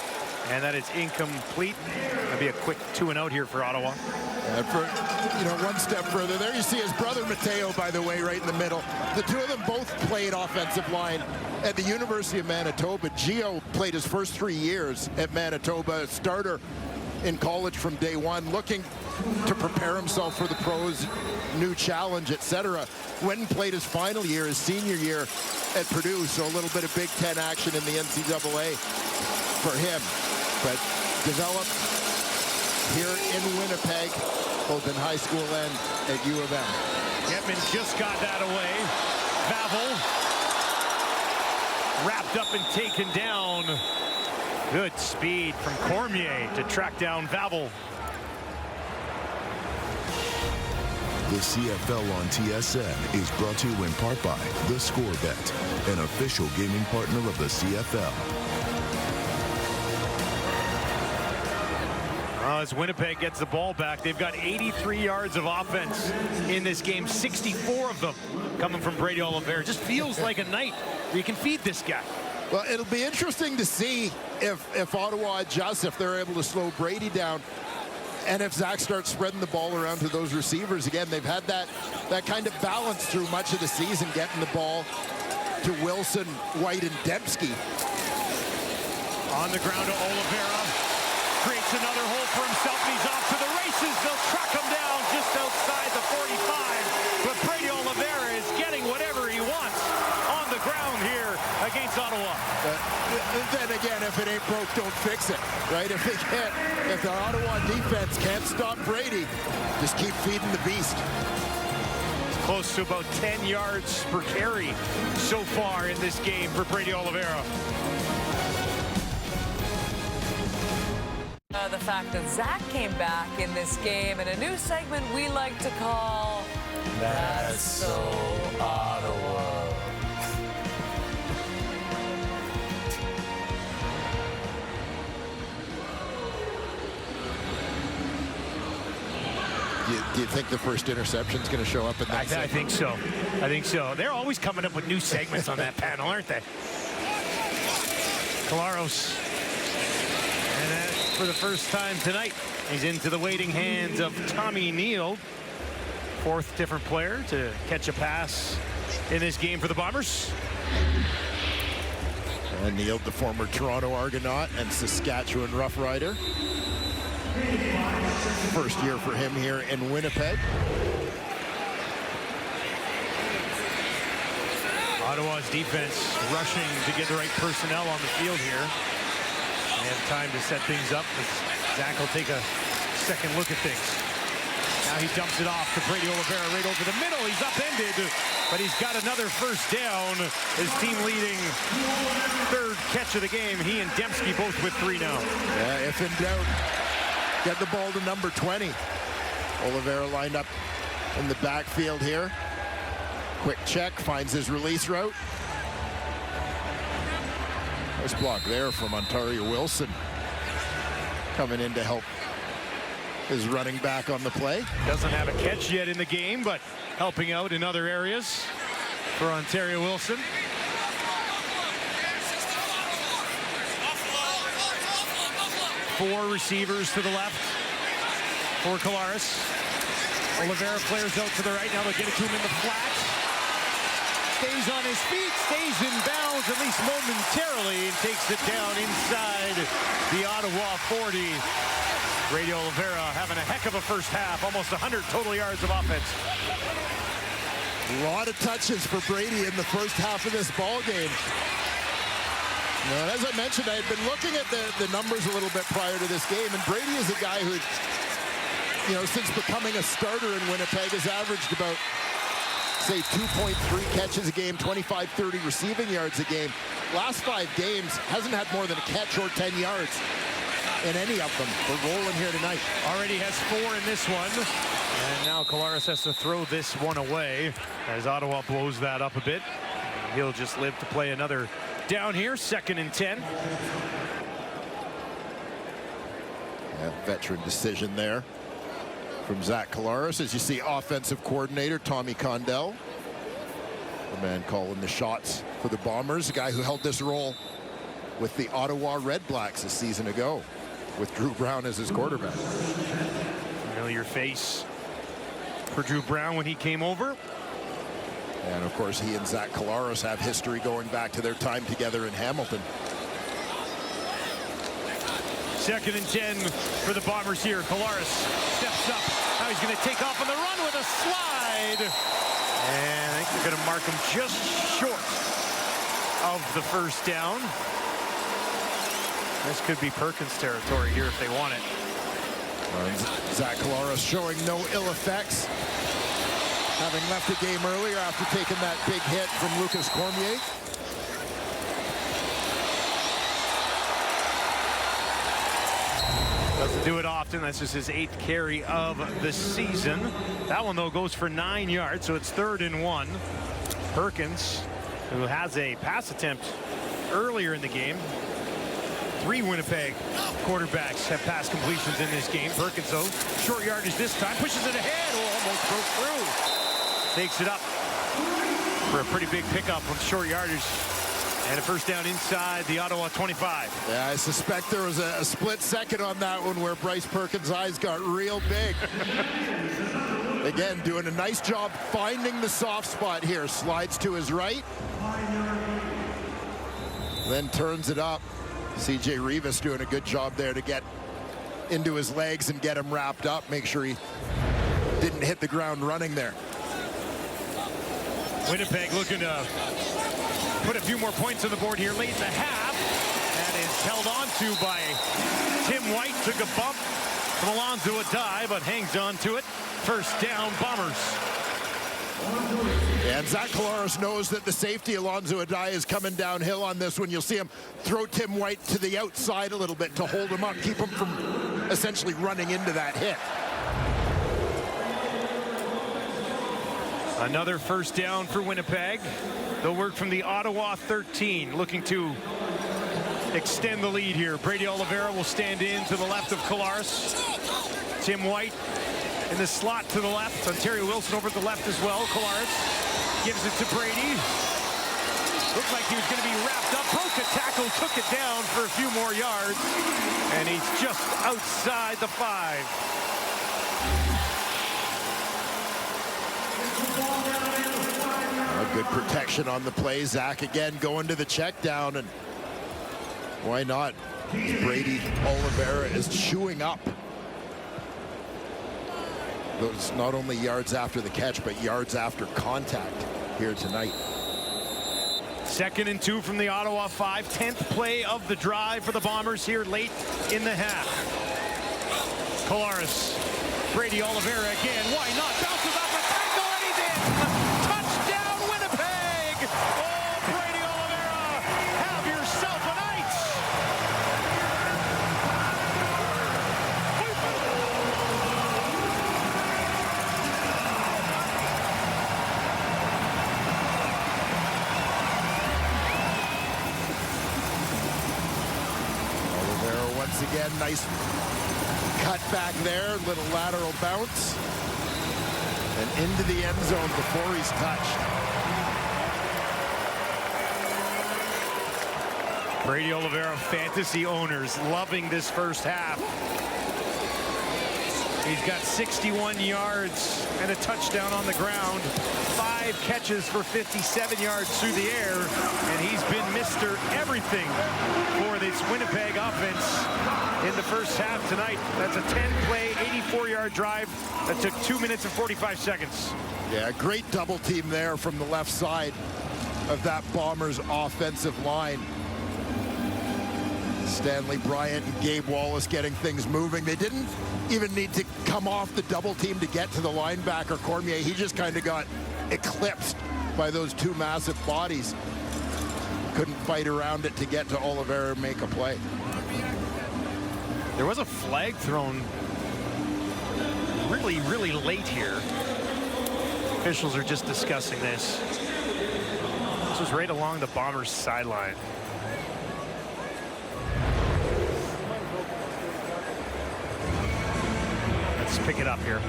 and that is incomplete. That'll be a quick 2-and-out here for Ottawa. One step further there, you see his brother Mateo, by the way, right in the middle. The two of them both played offensive line at the University of Manitoba. Gio played his first 3 years at Manitoba, starter in college from day one, looking to prepare himself for the pros, new challenge, etc. Went and played his final year, his senior year at Purdue, so a little bit of Big Ten action in the NCAA for him. But developed here in Winnipeg, both in high school and at U of M. Getman just got that away. Vavel wrapped up and taken down. Good speed from Cormier to track down Vavel. The CFL on TSN is brought to you in part by The Score Bet, an official gaming partner of the CFL. As Winnipeg gets the ball back, they've got 83 yards of offense in this game, 64 of them coming from Brady Oliveira. Just feels like a night where you can feed this guy. Well, it'll be interesting to see if Ottawa adjusts, if they're able to slow Brady down, and if Zach starts spreading the ball around to those receivers. Again, they've had that kind of balance through much of the season, getting the ball to Wilson, White, and Dembski. On the ground to Oliveira. Creates another hole for himself, and he's off to the races. They'll track him down just outside the 45. But Brady Oliveira is getting whatever he wants on the ground here against Ottawa. Then again, if it ain't broke, don't fix it, right? If the Ottawa defense can't stop Brady, just keep feeding the beast. Close to about 10 yards per carry so far in this game for Brady Oliveira. The fact that Zach came back in this game in a new segment we like to call That's So Ottawa. Do you think the first interception is going to show up in that segment? I think so. I think so. They're always coming up with new segments on that panel, aren't they? Collaros. And that, for the first time tonight, he's into the waiting hands of Tommy Neal. Fourth different player to catch a pass in this game for the Bombers. And Neal, the former Toronto Argonaut and Saskatchewan Rough Rider. First year for him here in Winnipeg. Ottawa's defense rushing to get the right personnel on the field here. They have time to set things up. Zach will take a second look at things. Now he dumps it off to Brady Oliveira right over the middle. He's upended, but he's got another first down. His team leading third catch of the game. He and Dembski both with 3 now. Yeah, if in doubt, get the ball to number 20. Oliveira lined up in the backfield here. Quick check, finds his release route. Nice block there from Ontario Wilson. Coming in to help his running back on the play. Doesn't have a catch yet in the game, but helping out in other areas for Ontario Wilson. Four receivers to the left for Collaros. Oliveira flares out to the right. Now they'll get it to him in the flat. Stays on his feet, stays in bounds, at least momentarily, and takes it down inside the Ottawa 40. Brady Oliveira having a heck of a first half, almost 100 total yards of offense. A lot of touches for Brady in the first half of this ball game. Now, as I mentioned, I had been looking at the numbers a little bit prior to this game, and Brady is a guy who, since becoming a starter in Winnipeg, has averaged about, say, 2.3 catches a game, 25-30 receiving yards a game. Last 5 games, hasn't had more than a catch or 10 yards in any of them. We're rolling here tonight. Already has 4 in this one. And now Collaros has to throw this one away as Ottawa blows that up a bit. He'll just live to play another down here, 2nd and 10. Yeah, veteran decision there from Zach Collaros. As you see, offensive coordinator Tommy Condell, the man calling the shots for the Bombers, a guy who held this role with the Ottawa REDBLACKS a season ago with Drew Brown as his quarterback. Familiar face for Drew Brown when he came over. And of course, he and Zach Collaros have history going back to their time together in Hamilton. 2nd and 10 for the Bombers here. Collaros steps up. Now he's going to take off on the run with a slide. And I think they're going to mark him just short of the first down. This could be Perkins territory here if they want it. Zach Collaros showing no ill effects, having left the game earlier after taking that big hit from Lucas Cormier. Doesn't do it often. That's just his 8th carry of the season. That one, though, goes for 9 yards, so it's 3rd and 1. Perkins, who has a pass attempt earlier in the game, 3 Winnipeg quarterbacks have pass completions in this game. Perkins, though, short yardage this time, pushes it ahead. Oh, almost broke through. Takes it up for a pretty big pickup on short yardage. And a first down inside the Ottawa 25. Yeah, I suspect there was a split second on that one where Bryce Perkins' eyes got real big. Again, doing a nice job finding the soft spot here. Slides to his right. Then turns it up. CJ Rivas doing a good job there to get into his legs and get him wrapped up. Make sure he didn't hit the ground running there. Winnipeg looking to put a few more points on the board here late in the half. That is held on to by Tim White. Took a bump from Alonzo Adai, but hangs on to it. First down, Bombers. And Zach Collaros knows that the safety, Alonzo Adai, is coming downhill on this one. You'll see him throw Tim White to the outside a little bit to hold him up, keep him from essentially running into that hit. Another first down for Winnipeg. They'll work from the Ottawa 13, looking to extend the lead here. Brady Oliveira will stand in to the left of Collaros. Tim White in the slot to the left. Ontario Wilson over to the left as well. Collaros gives it to Brady. Looked like he was going to be wrapped up. Broke a tackle, took it down for a few more yards. And he's just outside the 5. Good protection on the play. Zach again going to the check down, and why not? Brady Oliveira is chewing up those not only yards after the catch, but yards after contact here tonight. 2nd and 2 from the Ottawa 5. 10th play of the drive for the Bombers here late in the half. Collaros, Brady Oliveira again. Why not? Bounces off a tackle, and he's in. Touchdown, Winnipeg! Oh, Brady Oliveira, have yourself a night! Oliveira once again, nice cut back there, little lateral bounce, and into the end zone before he's touched. Brady Oliveira, fantasy owners loving this first half. He's got 61 yards and a touchdown on the ground. 5 catches for 57 yards through the air, and he's been Mr. Everything for this Winnipeg offense in the first half tonight. That's a 10-play, 84-yard drive that took 2 minutes and 45 seconds. Yeah, great double team there from the left side of that Bombers offensive line. Stanley Bryant and Gabe Wallace getting things moving. They didn't even need to come off the double team to get to the linebacker, Cormier. He just kind of got eclipsed by those 2 massive bodies. Couldn't fight around it to get to Oliveira and make a play. There was a flag thrown really, really late here. Officials are just discussing this. This was right along the Bombers' sideline. Let's pick it up here.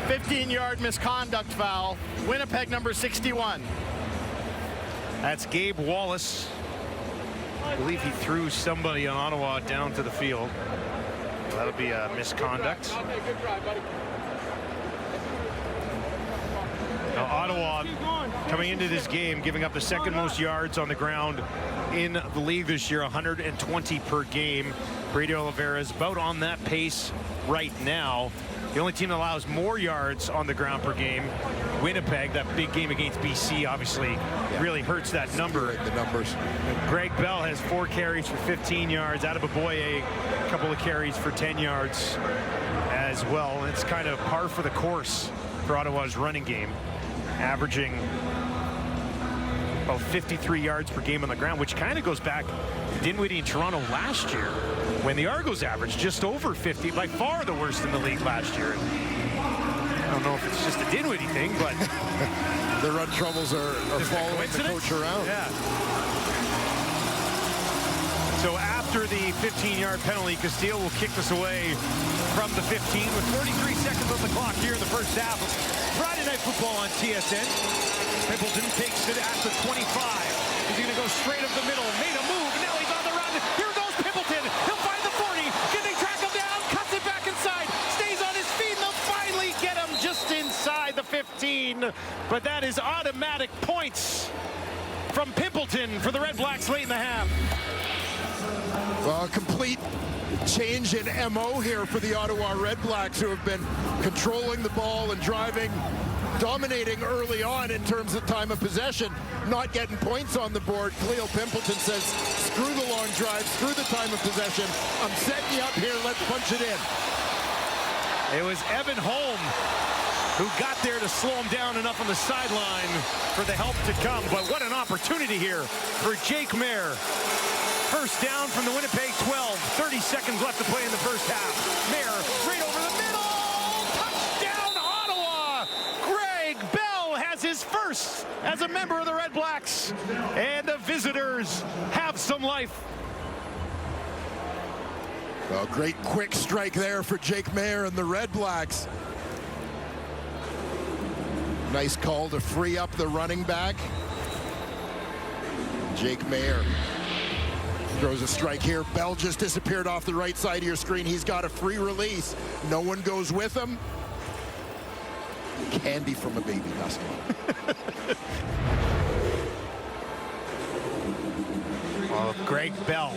15-yard misconduct foul. Winnipeg number 61. That's Gabe Wallace. I believe he threw somebody on Ottawa down to the field. That'll be a misconduct. Now, Ottawa coming into this game giving up the 2nd most yards on the ground in the league this year, 120 per game. Brady Oliveira is about on that pace right now. The only team that allows more yards on the ground per game, Winnipeg. That big game against BC obviously really hurts that number. The numbers. Greg Bell has 4 carries for 15 yards. Adeboboye, a couple of carries for 10 yards as well. It's kind of par for the course for Ottawa's running game, averaging about 53 yards per game on the ground, which kind of goes back to Dinwiddie and Toronto last year when the Argos averaged just over 50, by far the worst in the league last year. know if it's just a Dinwiddie thing, but The run troubles are following the coach around. Yeah. So after the 15-yard penalty, Castillo will kick this away from the 15 with 43 seconds on the clock here in the first half of Friday Night Football on TSN. Pimpleton takes it at the 25. He's going to go straight up the middle. Made a move. Now he's on the run. Here goes Pimpleton. He'll find the 40. Can they track him down? Cuts it back inside. Stays on his feet. They'll finally get him just inside the 15. But that is automatic points from Pimpleton for the Red Blacks late in the half. Well, a complete change in MO here for the Ottawa REDBLACKS, who have been controlling the ball and driving, dominating early on in terms of time of possession, not getting points on the board. Khalil Pimpleton says, screw the long drive, screw the time of possession. I'm setting you up here, let's punch it in. It was Evan Holm who got there to slow him down enough on the sideline for the help to come. But what an opportunity here for Jake Mayer. First down from the Winnipeg 12. 30 seconds left to play in the first half. Mayer right over the middle. Touchdown, Ottawa. Greg Bell has his first as a member of the Red Blacks. And the visitors have some life. Well, great quick strike there for Jake Mayer and the Red Blacks. Nice call to free up the running back. Jake Mayer throws a strike here. Bell just disappeared off the right side of your screen. He's got a free release. No one goes with him. Candy from a baby, Dustin. Well, Greg Bell.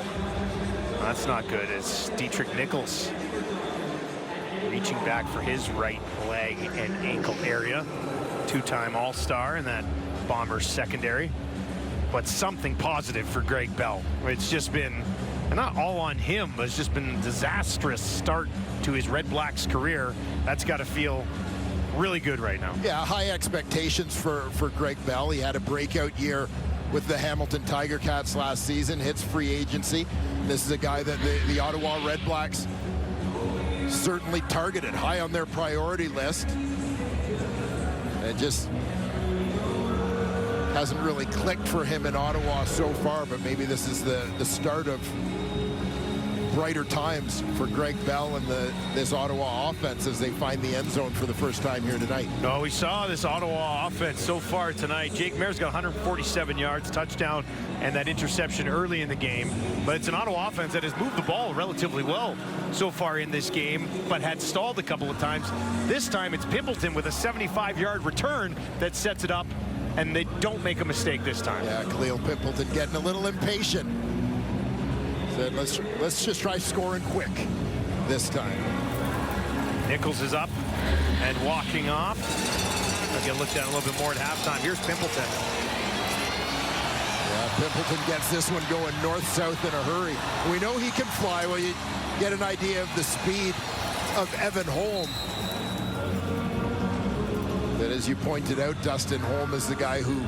That's not good. It's Dietrich Nichols reaching back for his right leg and ankle area. Two-time All-Star in that Bombers secondary. But something positive for Greg Bell. It's just been, and not all on him, but it's just been a disastrous start to his Red Blacks career. That's got to feel really good right now. Yeah, high expectations for Greg Bell. He had a breakout year with the Hamilton Tiger Cats last season, hits free agency. This is a guy that the Ottawa REDBLACKS certainly targeted, high on their priority list. It just hasn't really clicked for him in Ottawa so far, but maybe this is the start of brighter times for Greg Bell and this Ottawa offense as they find the end zone for the first time here tonight. Oh, we saw this Ottawa offense so far tonight. Jake Mayer's got 147 yards, touchdown, and that interception early in the game. But it's an Ottawa offense that has moved the ball relatively well so far in this game, but had stalled a couple of times. This time it's Pimpleton with a 75-yard return that sets it up, and they don't make a mistake this time. Yeah, Khalil Pimpleton getting a little impatient. Said, let's just try scoring quick this time. Nichols is up and walking off. I'll get looked at a little bit more at halftime. Here's Pimpleton. Yeah, Pimpleton gets this one going north-south in a hurry. We know he can fly. Well, you get an idea of the speed of Evan Holm. But as you pointed out, Dustin, Holm is the guy who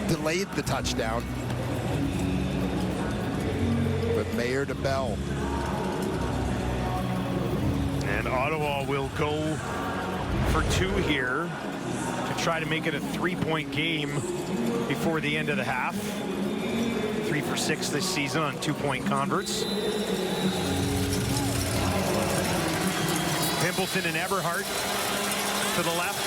delayed the touchdown. But Mayer to Bell. And Ottawa will go for two here to try to make it a three-point game before the end of the half. 3 for 6 this season on two-point converts. Pimpleton and Eberhardt to the left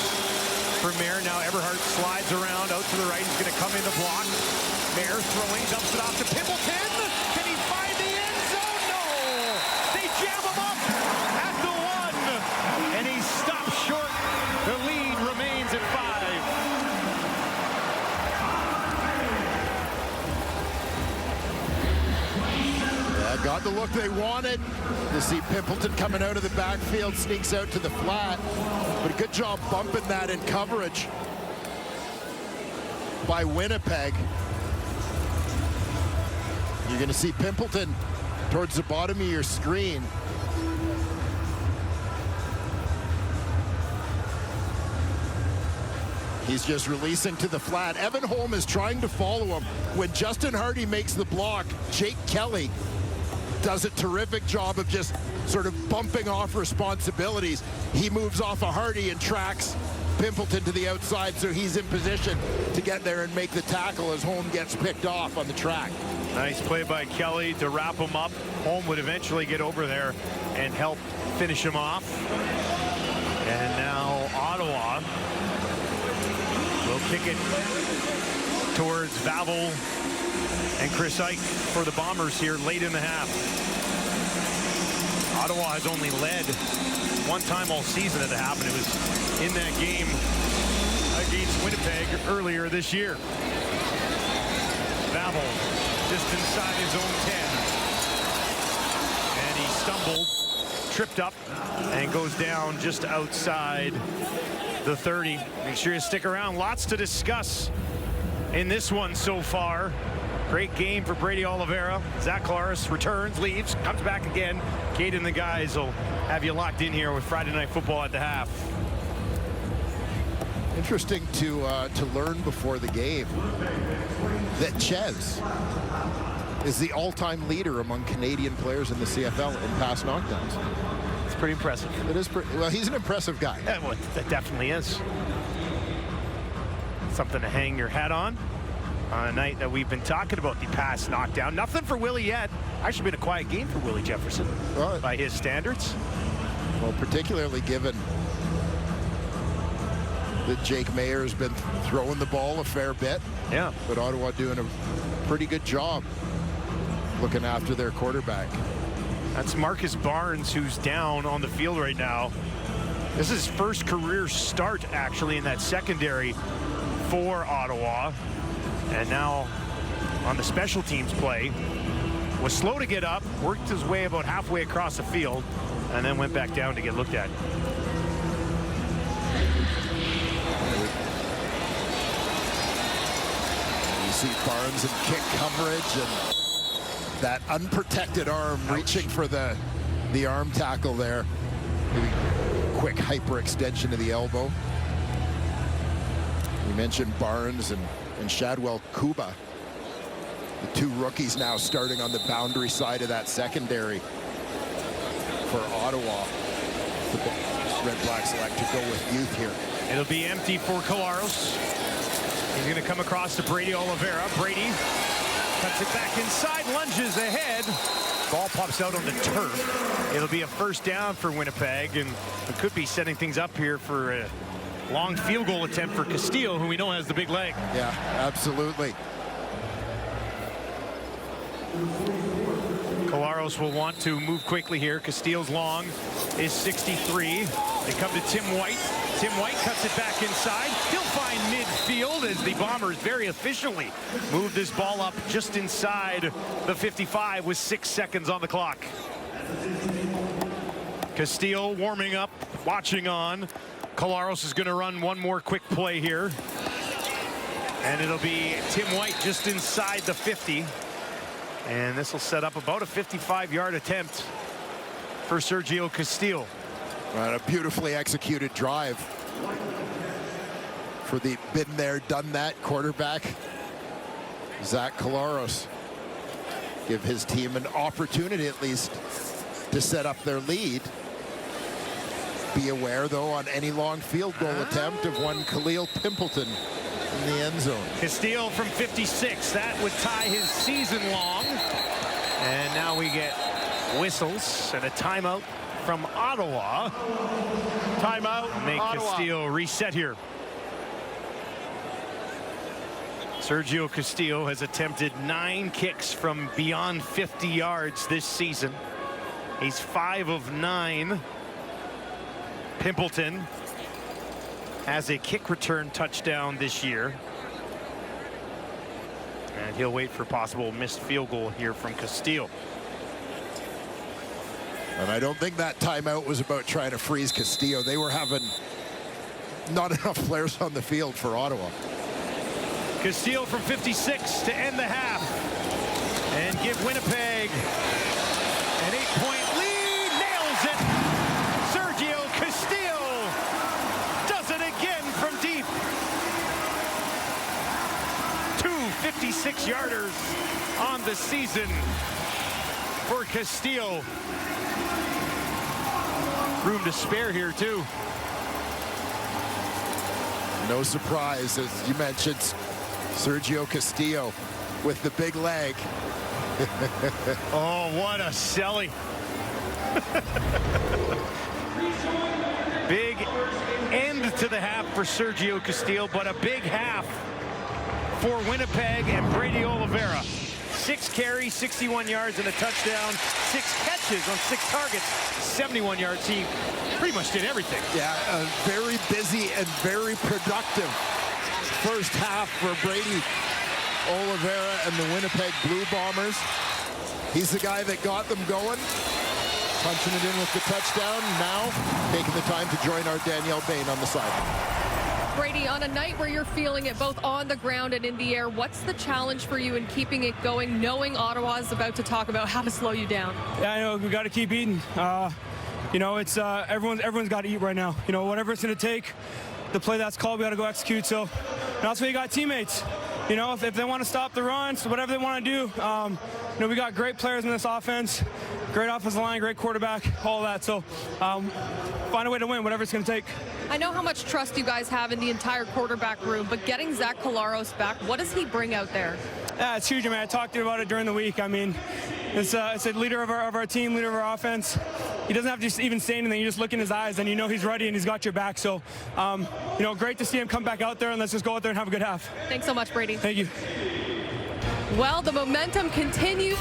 for Mayer. Now Eberhardt slides around out to the right. He's going to come in to block. Mayer throwing, dumps it off to Pimpleton. Can he find the end zone? No! They jam him up at the 1. And he stops short. The lead remains at 5. Yeah, got the look they wanted. You see Pimpleton coming out of the backfield, sneaks out to the flat. But a good job bumping that in coverage by Winnipeg. You're going to see Pimpleton towards the bottom of your screen. He's just releasing to the flat. Evan Holm is trying to follow him. When Justin Hardy makes the block, Jake Kelly does a terrific job of just sort of bumping off responsibilities. He moves off a Hardy and tracks Pimpleton to the outside, so he's in position to get there and make the tackle as Holm gets picked off on the track. Nice play by Kelly to wrap him up. Holm would eventually get over there and help finish him off. And now Ottawa will kick it towards Vavel and Chris Ike for the Bombers here late in the half. Ottawa has only led one time all season at the half, and it was in that game against Winnipeg earlier this year. Vavel just inside his own 10. And he stumbled, tripped up, and goes down just outside the 30. Make sure you stick around. Lots to discuss in this one so far. Great game for Brady Oliveira. Zach Collaros returns, leaves, comes back again. Kate and the guys will have you locked in here with Friday Night Football at the half. Interesting to learn before the game that Ches is the all-time leader among Canadian players in the CFL in pass knockdowns. It's pretty impressive. It is well, he's an impressive guy. Yeah, well, that definitely is. Something to hang your hat on a night that we've been talking about the pass knockdown. Nothing for Willie yet. Actually been a quiet game for Willie Jefferson by his standards. Well, particularly given that Jake Mayer's been throwing the ball a fair bit. Yeah. But Ottawa doing a pretty good job looking after their quarterback. That's Marcus Barnes, who's down on the field right now. This is his first career start, actually, in that secondary for Ottawa. And now on the special teams play, was slow to get up, worked his way about halfway across the field, and then went back down to get looked at. You see Barnes in kick coverage and that unprotected arm reaching for the arm tackle there. Maybe quick hyperextension of the elbow. You mentioned Barnes and Shadwell Kuba, the two rookies now starting on the boundary side of that secondary for Ottawa. The Red Blacks elect to go with youth here. It'll be empty for Collaros. He's going to come across to Brady Oliveira. Brady cuts it back inside, lunges ahead. Ball pops out on the turf. It'll be a first down for Winnipeg, and it could be setting things up here for a long field goal attempt for Castillo, who we know has the big leg. Yeah, absolutely. Collaros will want to move quickly here. Castillo's long is 63. They come to Tim White. Tim White cuts it back inside. He'll find midfield as the Bombers very efficiently move this ball up just inside the 55 with 6 seconds on the clock. Castillo warming up, watching on. Collaros is going to run one more quick play here. And it'll be Tim White just inside the 50. And this will set up about a 55-yard attempt for Sergio Castillo. A beautifully executed drive for the been there, done that quarterback, Zach Collaros. Give his team an opportunity at least to set up their lead. Be aware, though, on any long field goal attempt of one Khalil Pimpleton in the end zone. Castillo from 56. That would tie his season long. And now we get whistles and a timeout from Ottawa. Timeout. Make Ottawa. Castillo reset here. Sergio Castillo has attempted 9 kicks from beyond 50 yards this season. He's 5 of 9. Pimpleton has a kick return touchdown this year. And he'll wait for possible missed field goal here from Castillo. And I don't think that timeout was about trying to freeze Castillo. They were having not enough players on the field for Ottawa. Castillo from 56 to end the half and give Winnipeg an 8-point lead. Nails it. Sergio Castillo does it again from deep. 2 56-yarders on the season for Castillo. room to spare here, too. No surprise, as you mentioned, Sergio Castillo with the big leg. Oh, what a selly. Big end to the half for Sergio Castillo, but a big half for Winnipeg and Brady Oliveira. 6 carries, 61 yards and a touchdown, 6 catches on 6 targets, 71 yards. He pretty much did everything. Yeah, a very busy and very productive first half for Brady Oliveira and the Winnipeg Blue Bombers. He's the guy that got them going, punching it in with the touchdown. Now taking the time to join our Danielle Bain on the side. Brady, on a night where you're feeling it both on the ground and in the air, what's the challenge for you in keeping it going, knowing Ottawa is about to talk about how to slow you down? Yeah, I know we got to keep eating. You know, it's everyone's got to eat right now. You know, whatever it's going to take, the play that's called, we got to go execute. So that's why you got teammates. You know, if they want to stop the run, so whatever they want to do. You know, we got great players in this offense, great offensive line, great quarterback, all that. So find a way to win, whatever it's going to take. I know how much trust you guys have in the entire quarterback room, but getting Zach Collaros back, what does he bring out there? Yeah, it's huge, man. I talked to him about it during the week. I mean, it's a leader of our team, leader of our offense. He doesn't have to even say anything. You just look in his eyes, and you know he's ready and he's got your back. So, you know, great to see him come back out there, and let's just go out there and have a good half. Thanks so much, Brady. Thank you. Well, the momentum continues.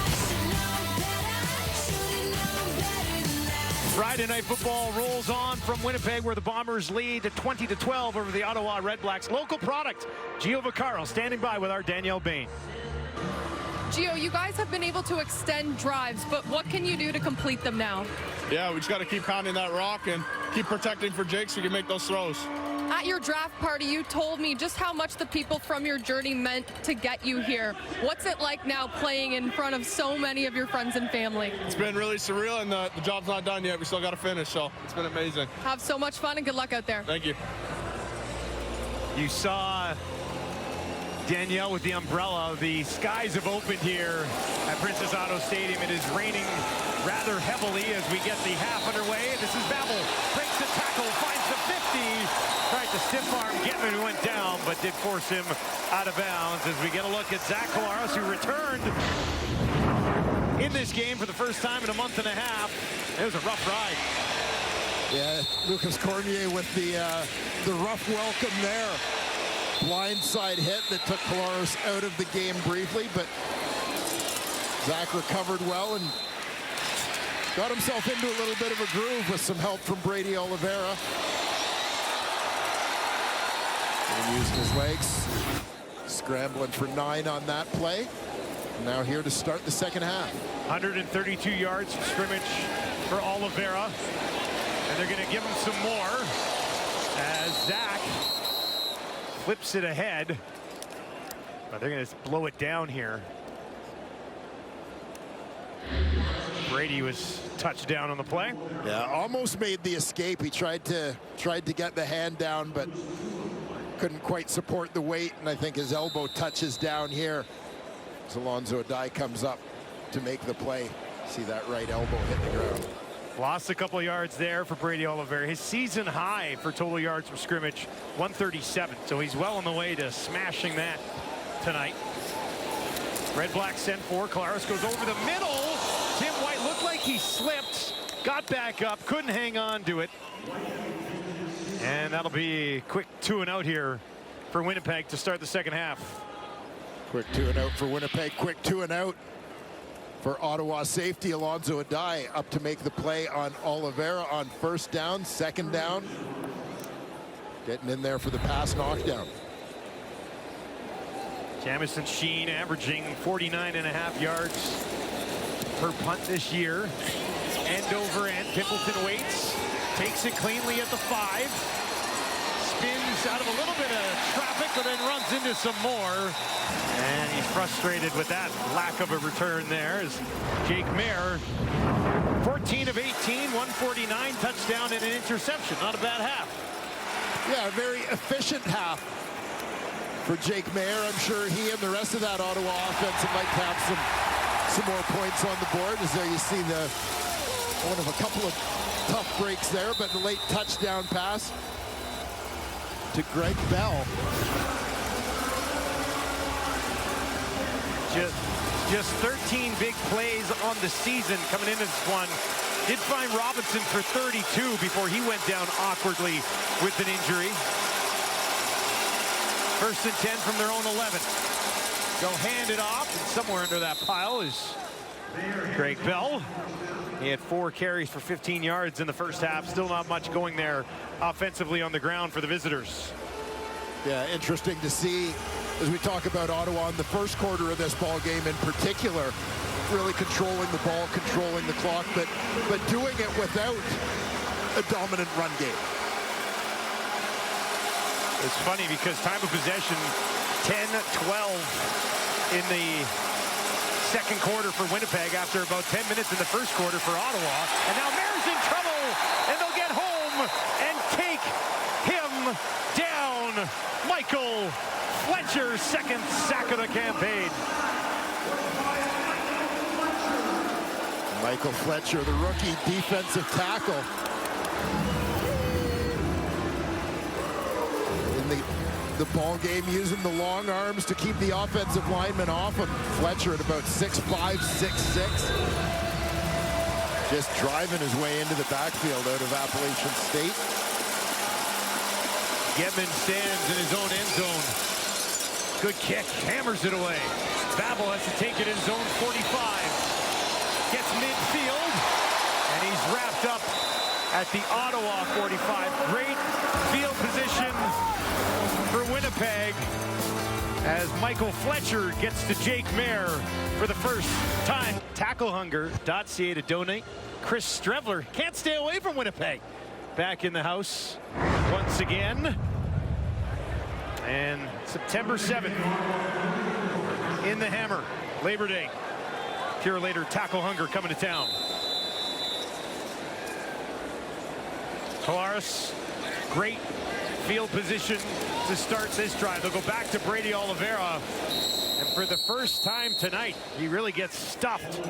Friday Night Football rolls on from Winnipeg, where the Bombers lead 20-12 over the Ottawa REDBLACKS. Local product, Gio Vaccaro standing by with our Danielle Bain. Gio, you guys have been able to extend drives, but what can you do to complete them now? Yeah, we just got to keep pounding that rock and keep protecting for Jake so we can make those throws. At your draft party, you told me just how much the people from your journey meant to get you here. What's it like now playing in front of so many of your friends and family? It's been really surreal, and the job's not done yet. We still got to finish, so it's been amazing. Have so much fun and good luck out there. Thank you. You saw Danielle with the umbrella. The skies have opened here at Princess Auto Stadium. It is raining rather heavily as we get the half underway. This is Babel. Breaks the tackle, finds the 50. Tried to stiff arm Getman, who went down, but did force him out of bounds as we get a look at Zach Collaros, who returned in this game for the first time in a month and a half. It was a rough ride. Yeah, Lucas Cormier with the rough welcome there. Blindside hit that took Collaros out of the game briefly, but Zach recovered well and got himself into a little bit of a groove with some help from Brady Oliveira. And using his legs, scrambling for 9 on that play. Now here to start the second half. 132 yards of scrimmage for Oliveira, and they're going to give him some more as Zach flips it ahead, but they're going to blow it down here. Brady was touched down on the play. Yeah, almost made the escape. He tried to get the hand down, but couldn't quite support the weight, and I think his elbow touches down here as Alonzo Adai comes up to make the play. See that right elbow hit the ground. Lost a couple of yards there for Brady Oliveira. His season high for total yards from scrimmage, 137. So he's well on the way to smashing that tonight. REDBLACKS send 4. Collaros goes over the middle. Tim White looked like he slipped, got back up, couldn't hang on to it. And that'll be a quick 2 and out here for Winnipeg to start the second half. Quick 2 and out for Winnipeg. Quick 2 and out for Ottawa safety Alonzo Adai up to make the play on Oliveira on first down, second down. Getting in there for the pass knockdown. Jamison Sheen averaging 49.5 yards per punt this year. End over end. Pimpleton waits. Takes it cleanly at the 5. Spins out of a little bit of traffic, but then runs into some more. And he's frustrated with that lack of a return there as Jake Mayer, 14 of 18, 149, touchdown and an interception. Not a bad half. Yeah, a very efficient half for Jake Mayer. I'm sure he and the rest of that Ottawa offense would like to have some more points on the board, as there you see one of a couple of tough breaks there, but the late touchdown pass to Greg Bell. Just 13 big plays on the season coming into this one. Did find Robinson for 32 before he went down awkwardly with an injury. 1st and 10 from their own 11. They'll hand it off, and somewhere under that pile is Greg Bell. He had 4 carries for 15 yards in the first half. Still not much going there offensively on the ground for the visitors. Yeah, interesting to see as we talk about Ottawa in the first quarter of this ball game in particular, really controlling the ball, controlling the clock, but doing it without a dominant run game. It's funny because time of possession 10-12 in the second quarter for Winnipeg after about 10 minutes in the first quarter for Ottawa. And now Mayor's in trouble, and they'll get home and take him down. Michael Fletcher's 2nd sack of the campaign. Michael Fletcher, the rookie defensive tackle. In the ball game, using the long arms to keep the offensive linemen off him. Fletcher at about 6'5", 6'6". Just driving his way into the backfield out of Appalachian State. Gedman stands in his own end zone. Good kick, hammers it away. Babel has to take it in zone 45. Gets midfield, and he's wrapped up at the Ottawa 45. Great field position for Winnipeg as Michael Fletcher gets to Jake Mayer for the first time. Tacklehunger.ca to donate. Chris Strevler can't stay away from Winnipeg. Back in the house once again. And September 7th in the Hammer, Labor Day. Curator Tackle Hunger coming to town. Polaris, great field position to start this drive. They'll go back to Brady Oliveira. And for the first time tonight, he really gets stuffed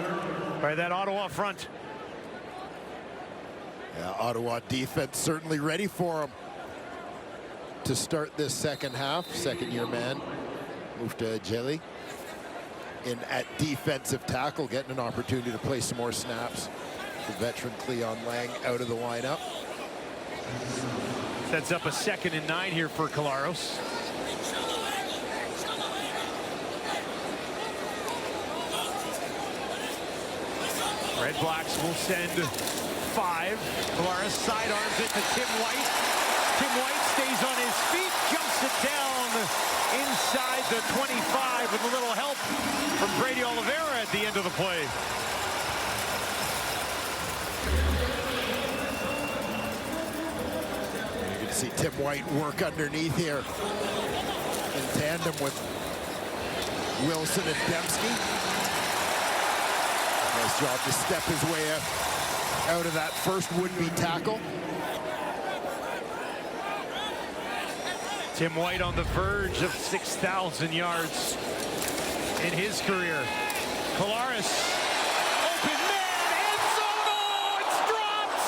by that Ottawa front. Yeah, Ottawa defense certainly ready for him to start this second half. Second-year man, Mufta Jelly, in at defensive tackle, getting an opportunity to play some more snaps. The veteran Cleon Lang out of the lineup. Sets up a 2nd and 9 here for Collaros. REDBLACKS will send 5. Collaros sidearms it to Tim White. Tim White stays on his feet, jumps it down inside the 25 with a little help from Brady Oliveira at the end of the play. You can see Tim White work underneath here in tandem with Wilson and Dembski. Nice job to step his way out of that first would-be tackle. Tim White on the verge of 6,000 yards in his career. Collaros, open man, end zone, oh, it's dropped!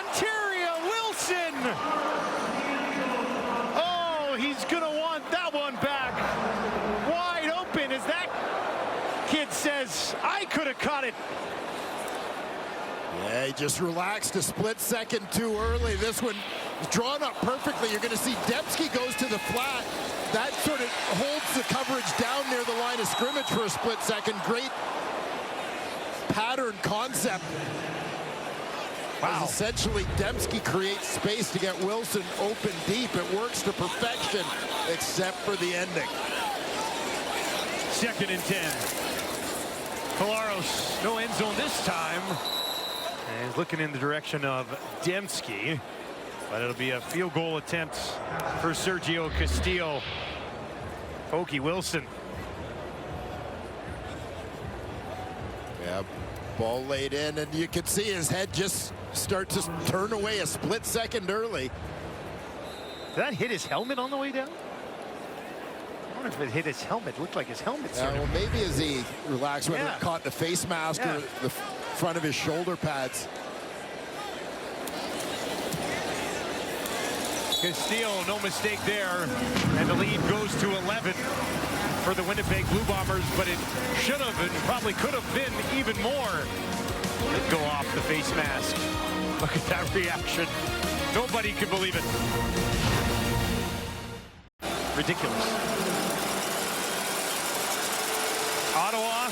Ontario Wilson! Oh, he's gonna want that one back. Wide open as that kid says, I could have caught it. Yeah, he just relaxed a split second too early. This one drawn up perfectly. You're going to see Dembski goes to the flat. That sort of holds the coverage down near the line of scrimmage for a split second. Great pattern concept. Wow. As essentially, Dembski creates space to get Wilson open deep. It works to perfection, except for the ending. 2nd and 10. Collaros, no end zone this time. And he's looking in the direction of Dembski. But it'll be a field goal attempt for Sergio Castillo. Pokey Wilson. Yeah, ball laid in, and you can see his head just start to turn away a split second early. Did that hit his helmet on the way down? I wonder if it hit his helmet. It looked like his helmet. Well, maybe as he relaxed, whether it caught the face mask or the front of his shoulder pads. Castillo, no mistake there. And the lead goes to 11 for the Winnipeg Blue Bombers, but it should have and probably could have been even more. Didn't go off the face mask. Look at that reaction. Nobody can believe it. Ridiculous. Ottawa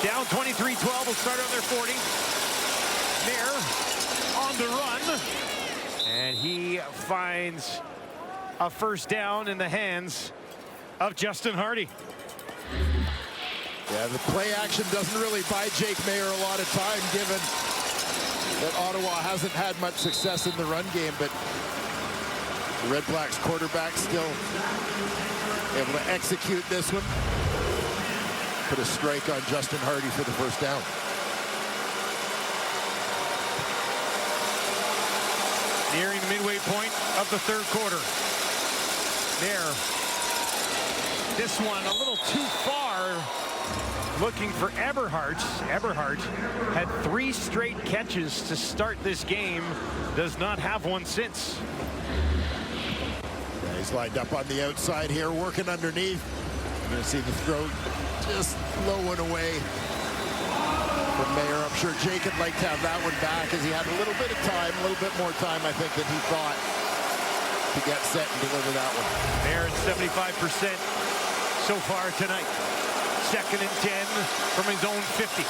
down 23-12. Will start on their 40. Mayer on the run. And he finds a first down in the hands of Justin Hardy. Yeah, the play action doesn't really buy Jake Mayer a lot of time, given that Ottawa hasn't had much success in the run game, but the Red Blacks quarterback still able to execute this one. Put a strike on Justin Hardy for the first down. Nearing the midway point of the third quarter. There. This one a little too far. Looking for Eberhardt. Eberhardt had 3 straight catches to start this game. Does not have one since. Yeah, he's lined up on the outside here, working underneath. You're going to see the throw just low and away from Mayer. I'm sure Jake would like to have that one back, as he had a little bit of time, a little bit more time, I think, than he thought to get set and deliver that one. Mayer at 75% so far tonight. 2nd and 10 from his own 50.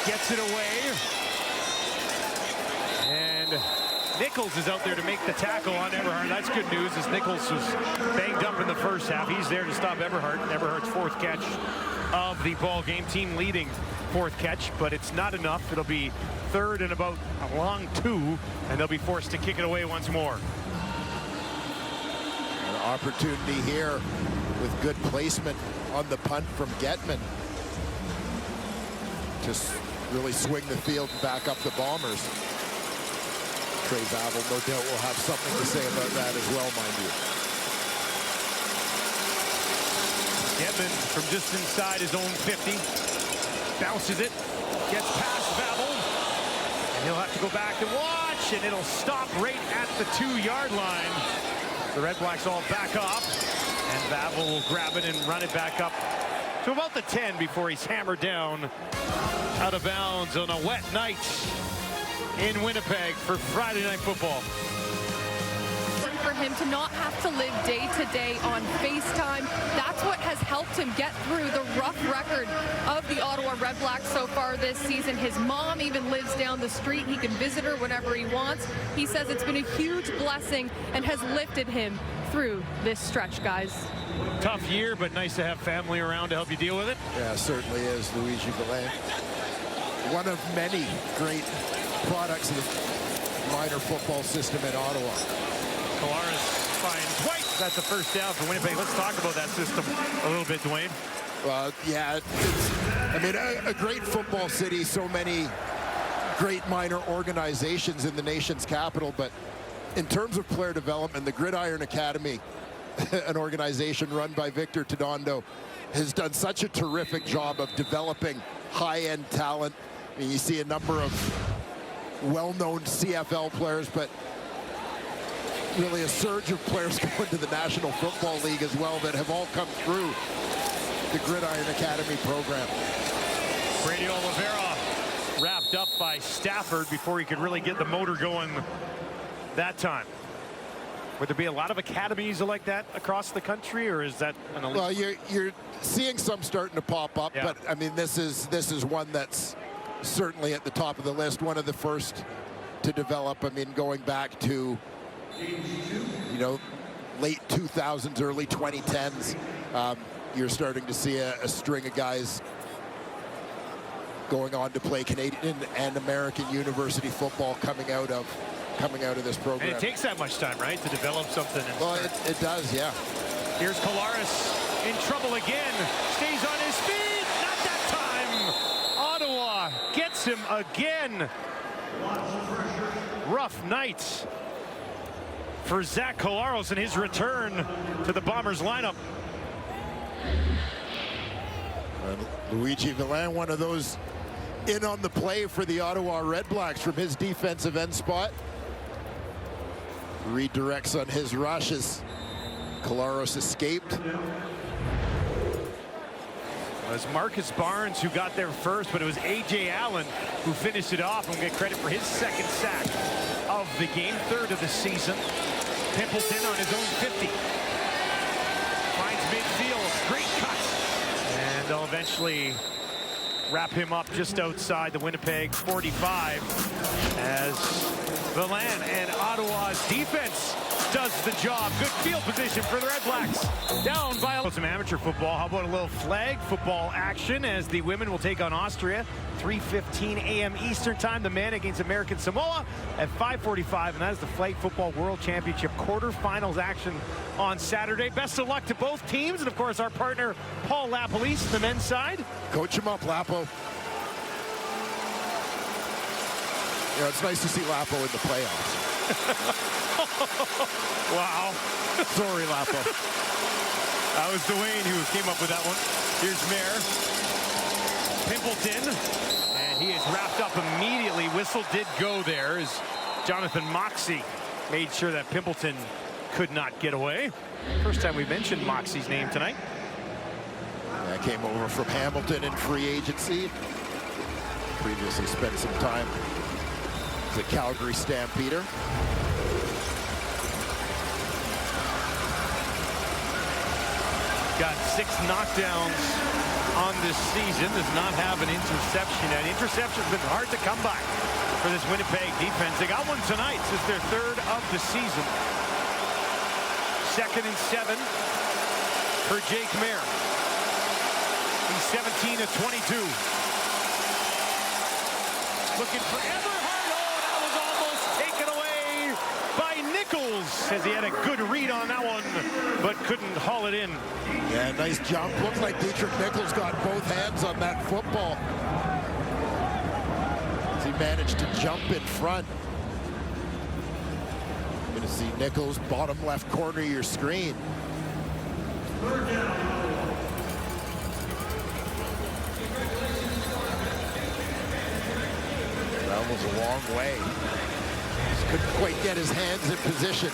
Gets it away. And Nichols is out there to make the tackle on Eberhardt. That's good news, as Nichols was banged up in the first half. He's there to stop Eberhardt. Eberhardt's 4th catch of the ball game. Team leading 4th catch, but it's not enough. It'll be 3rd and about a long 2, and they'll be forced to kick it away once more. An opportunity here with good placement on the punt from Getman. Just really swing the field and back up the Bombers. Trey Vavel, no doubt, will have something to say about that as well, mind you. Getman from just inside his own 50. Bounces it. Gets past Vavel. And he'll have to go back and watch. And it'll stop right at the 2-yard line. The Red Blacks all back up. And Vavel will grab it and run it back up to about the 10 before he's hammered down out of bounds on a wet night in Winnipeg for Friday Night Football. For him to not have to live day to day on FaceTime, that's what has helped him get through the rough record of the Ottawa REDBLACKS so far this season. His mom even lives down the street. He can visit her whenever he wants. He says it's been a huge blessing and has lifted him through this stretch, guys. Tough year, but nice to have family around to help you deal with it. Yeah, certainly is. Luigi Villain, one of many great products of the minor football system in Ottawa. Collaros finds White. That's a first down for Winnipeg. Let's talk about that system a little bit, Dwayne. Yeah, I mean, a great football city, so many great minor organizations in the nation's capital, but in terms of player development, the Gridiron Academy, an organization run by Victor Todondo, has done such a terrific job of developing high-end talent. I mean, you see a number of well-known CFL players, but really a surge of players going to the National Football League as well that have all come through the Gridiron Academy program. Brady Oliveira wrapped up by Stafford before he could really get the motor going that time. Would there be a lot of academies like that across the country, or is that an elite? Well, you're seeing some starting to pop up, yeah. But I mean, this is one that's certainly at the top of the list, one of the first to develop. I mean, going back to, you know, late 2000s, early 2010s, you're starting to see a string of guys going on to play Canadian and American university football coming out of this program. And it takes that much time, right, to develop something? Well, it does, yeah. Here's Collaros in trouble again. Stays on his feet. Not that time. Ottawa gets him again. Rough night for Zach Collaros in his return to the Bombers lineup. And Luigi Villain, one of those in on the play for the Ottawa REDBLACKS from his defensive end spot. Redirects on his rush as Collaros escaped. It was Marcus Barnes who got there first, but it was A.J. Allen who finished it off, and we'll get credit for his second sack of the game, third of the season. Pimpleton on his own 50. Finds midfield, great cut. And they'll eventually wrap him up just outside the Winnipeg 45 as Villan and Ottawa's defense does the job. Good field position for the Red Blacks. Down by some amateur football. How about a little flag football action as the women will take on Austria. 3:15 a.m. Eastern time. The men against American Samoa at 5:45, and that is the Flag Football World Championship quarterfinals action on Saturday. Best of luck to both teams, and of course our partner Paul Lapolice, the men's side. Coach him up, Lapo. Yeah, it's nice to see Lapo in the playoffs. Wow. Sorry, Lapo. That was Dwayne who came up with that one. Here's Mayer. Pimpleton. And he is wrapped up immediately. Whistle did go there as Jonathan Moxey made sure that Pimpleton could not get away. First time we mentioned Moxey's name tonight. That came over from Hamilton in free agency. Previously spent some time as a Calgary Stampeder. Got 6 knockdowns on this season. Does not have an interception yet. Interception's been hard to come by for this Winnipeg defense. They got one tonight. This is their 3rd of the season. 2nd and 7 for Jake Mayer. He's 17 of 22. Looking for Everhart. Oh, that was almost taken away by Nichols, as he had a good read on that one, but couldn't haul it in. Yeah, nice jump. Looks like Dietrich Nichols got both hands on that football. As he managed to jump in front. You're going to see Nichols, bottom left corner of your screen. That was a long way. Just couldn't quite get his hands in position.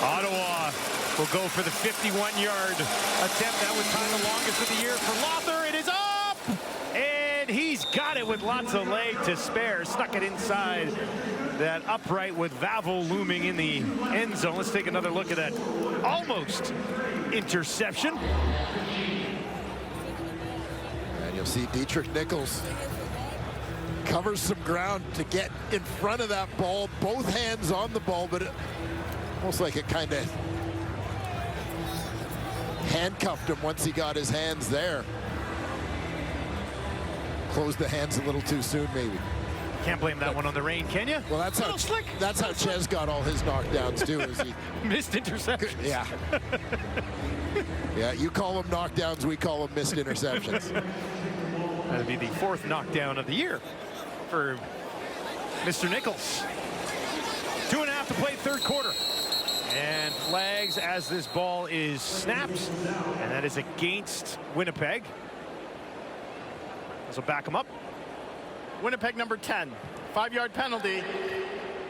Ottawa will go for the 51-yard attempt. That was kind of the longest of the year for Lothar. It is up! And he's got it with lots of leg to spare. Stuck it inside that upright with Vavel looming in the end zone. Let's take another look at that almost interception. And you'll see Dietrich Nichols covers some ground to get in front of that ball. Both hands on the ball, but almost like it kind of handcuffed him once he got his hands there. Closed the hands a little too soon, maybe. Can't blame that one on the rain, can you? Well, that's how Ches got all his knockdowns too. Is he missed interceptions? Yeah. Yeah, you call them knockdowns, we call them missed interceptions. That'd be the 4th knockdown of the year for Mr. Nichols. 2.5 to play, 3rd quarter. And flags as this ball is snapped, and that is against Winnipeg. This will back them up. Winnipeg number 10. 5-yard penalty.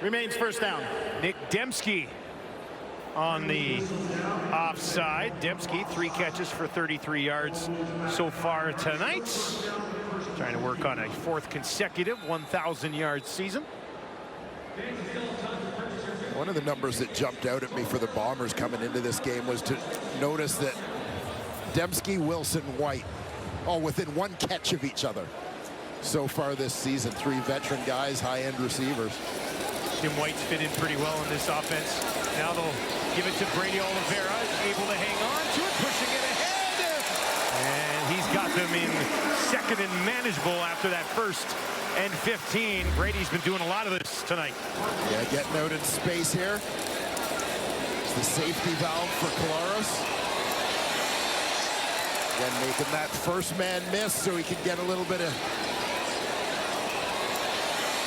Remains first down. Nick Dembski on the offside. Dembski, 3 catches for 33 yards so far tonight. Trying to work on a 4th consecutive 1,000-yard season. One of the numbers that jumped out at me for the Bombers coming into this game was to notice that Dembski, Wilson, White, all within 1 catch of each other so far this season. 3 veteran guys, high-end receivers. Tim White's fit in pretty well in this offense. Now they'll give it to Brady Oliveira, able to hang on to it, pushing it ahead. And he's got them in 2nd and manageable after that 1st and 15. Brady's been doing a lot of this tonight. Yeah, getting out in space here. It's the safety valve for Collaros. Again, making that first man miss so he can get a little bit of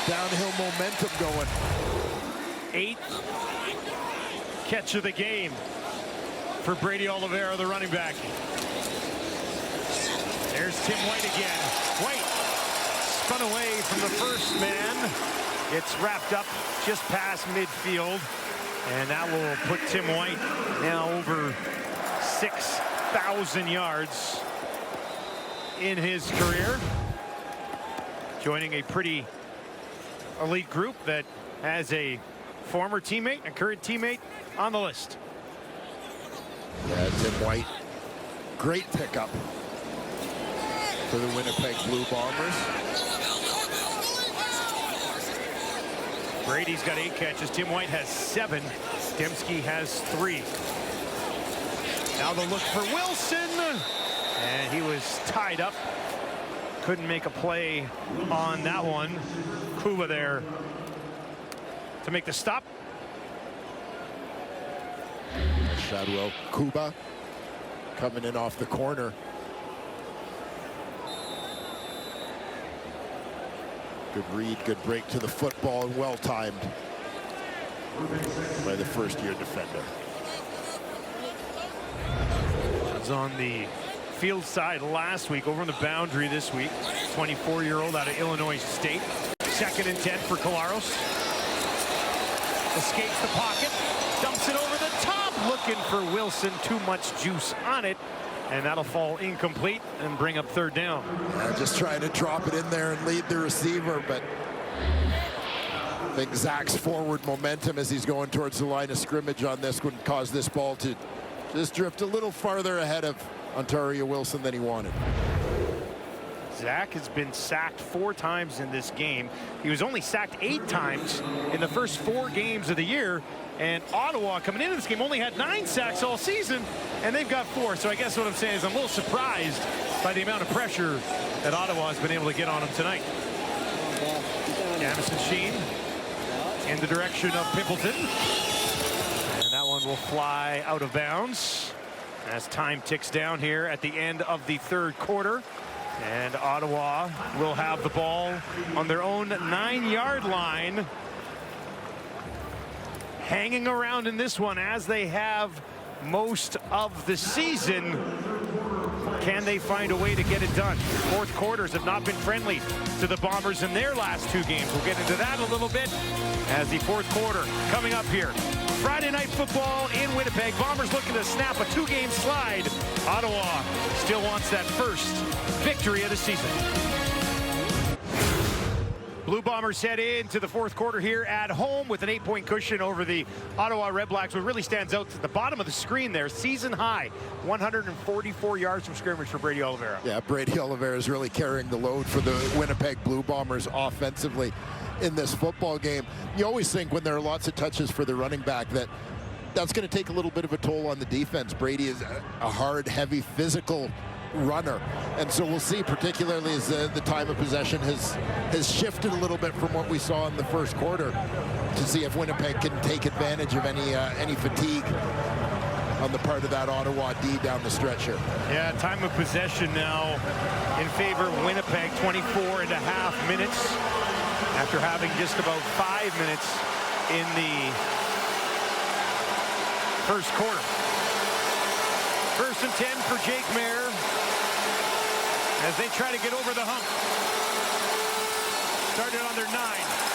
downhill momentum going. 8th catch of the game for Brady Oliveira, the running back. There's Tim White again. White spun away from the first man. It's wrapped up just past midfield. And that will put Tim White now over 6,000 yards in his career. Joining a pretty elite group that has a former teammate, a current teammate on the list. Yeah, Tim White, great pickup for the Winnipeg Blue Bombers. Brady's got 8 catches. Tim White has 7. Dembski has 3. Now the look for Wilson. And he was tied up. Couldn't make a play on that one. Kuba there to make the stop. Shadwell Kuba coming in off the corner. Good read, good break to the football, and well timed by the first-year defender. Was on the field side last week, over on the boundary this week. 24-year-old out of Illinois State. 2nd and 10 for Collaros. Escapes the pocket, dumps it over the top, looking for Wilson. Too much juice on it, and that'll fall incomplete and bring up 3rd down. Just trying to drop it in there and lead the receiver, but I think Zach's forward momentum as he's going towards the line of scrimmage on this would cause this ball to just drift a little farther ahead of Ontario Wilson than he wanted. Zach has been sacked 4 times in this game. He was only sacked 8 times in the first 4 games of the year. And Ottawa, coming into this game, only had 9 sacks all season, and they've got 4. So I guess what I'm saying is I'm a little surprised by the amount of pressure that Ottawa has been able to get on him tonight. Jamison Sheen in the direction of Pimpleton. And that one will fly out of bounds as time ticks down here at the end of the 3rd quarter. And Ottawa will have the ball on their own 9-yard line. Hanging around in this one as they have most of the season. Can they find a way to get it done? 4th quarters have not been friendly to the Bombers in their last 2 games. We'll get into that a little bit as the 4th quarter coming up here. Friday night football in Winnipeg. Bombers looking to snap a 2-game slide. Ottawa still wants that first victory of the season. Blue Bombers head into the 4th quarter here at home with an 8-point cushion over the Ottawa REDBLACKS. What really stands out at the bottom of the screen there, season high, 144 yards from scrimmage for Brady Oliveira. Yeah, Brady Oliveira is really carrying the load for the Winnipeg Blue Bombers offensively in this football game. You always think when there are lots of touches for the running back that's going to take a little bit of a toll on the defense. Brady is a hard, heavy, physical runner, and so we'll see, particularly as the time of possession has shifted a little bit from what we saw in the 1st quarter, to see if Winnipeg can take advantage of any fatigue on the part of that Ottawa D down the stretch here. Yeah, time of possession now in favor of Winnipeg, 24.5 minutes after having just about 5 minutes in the 1st quarter. 1st and 10 for Jake Mayer as they try to get over the hump. Started on their 9.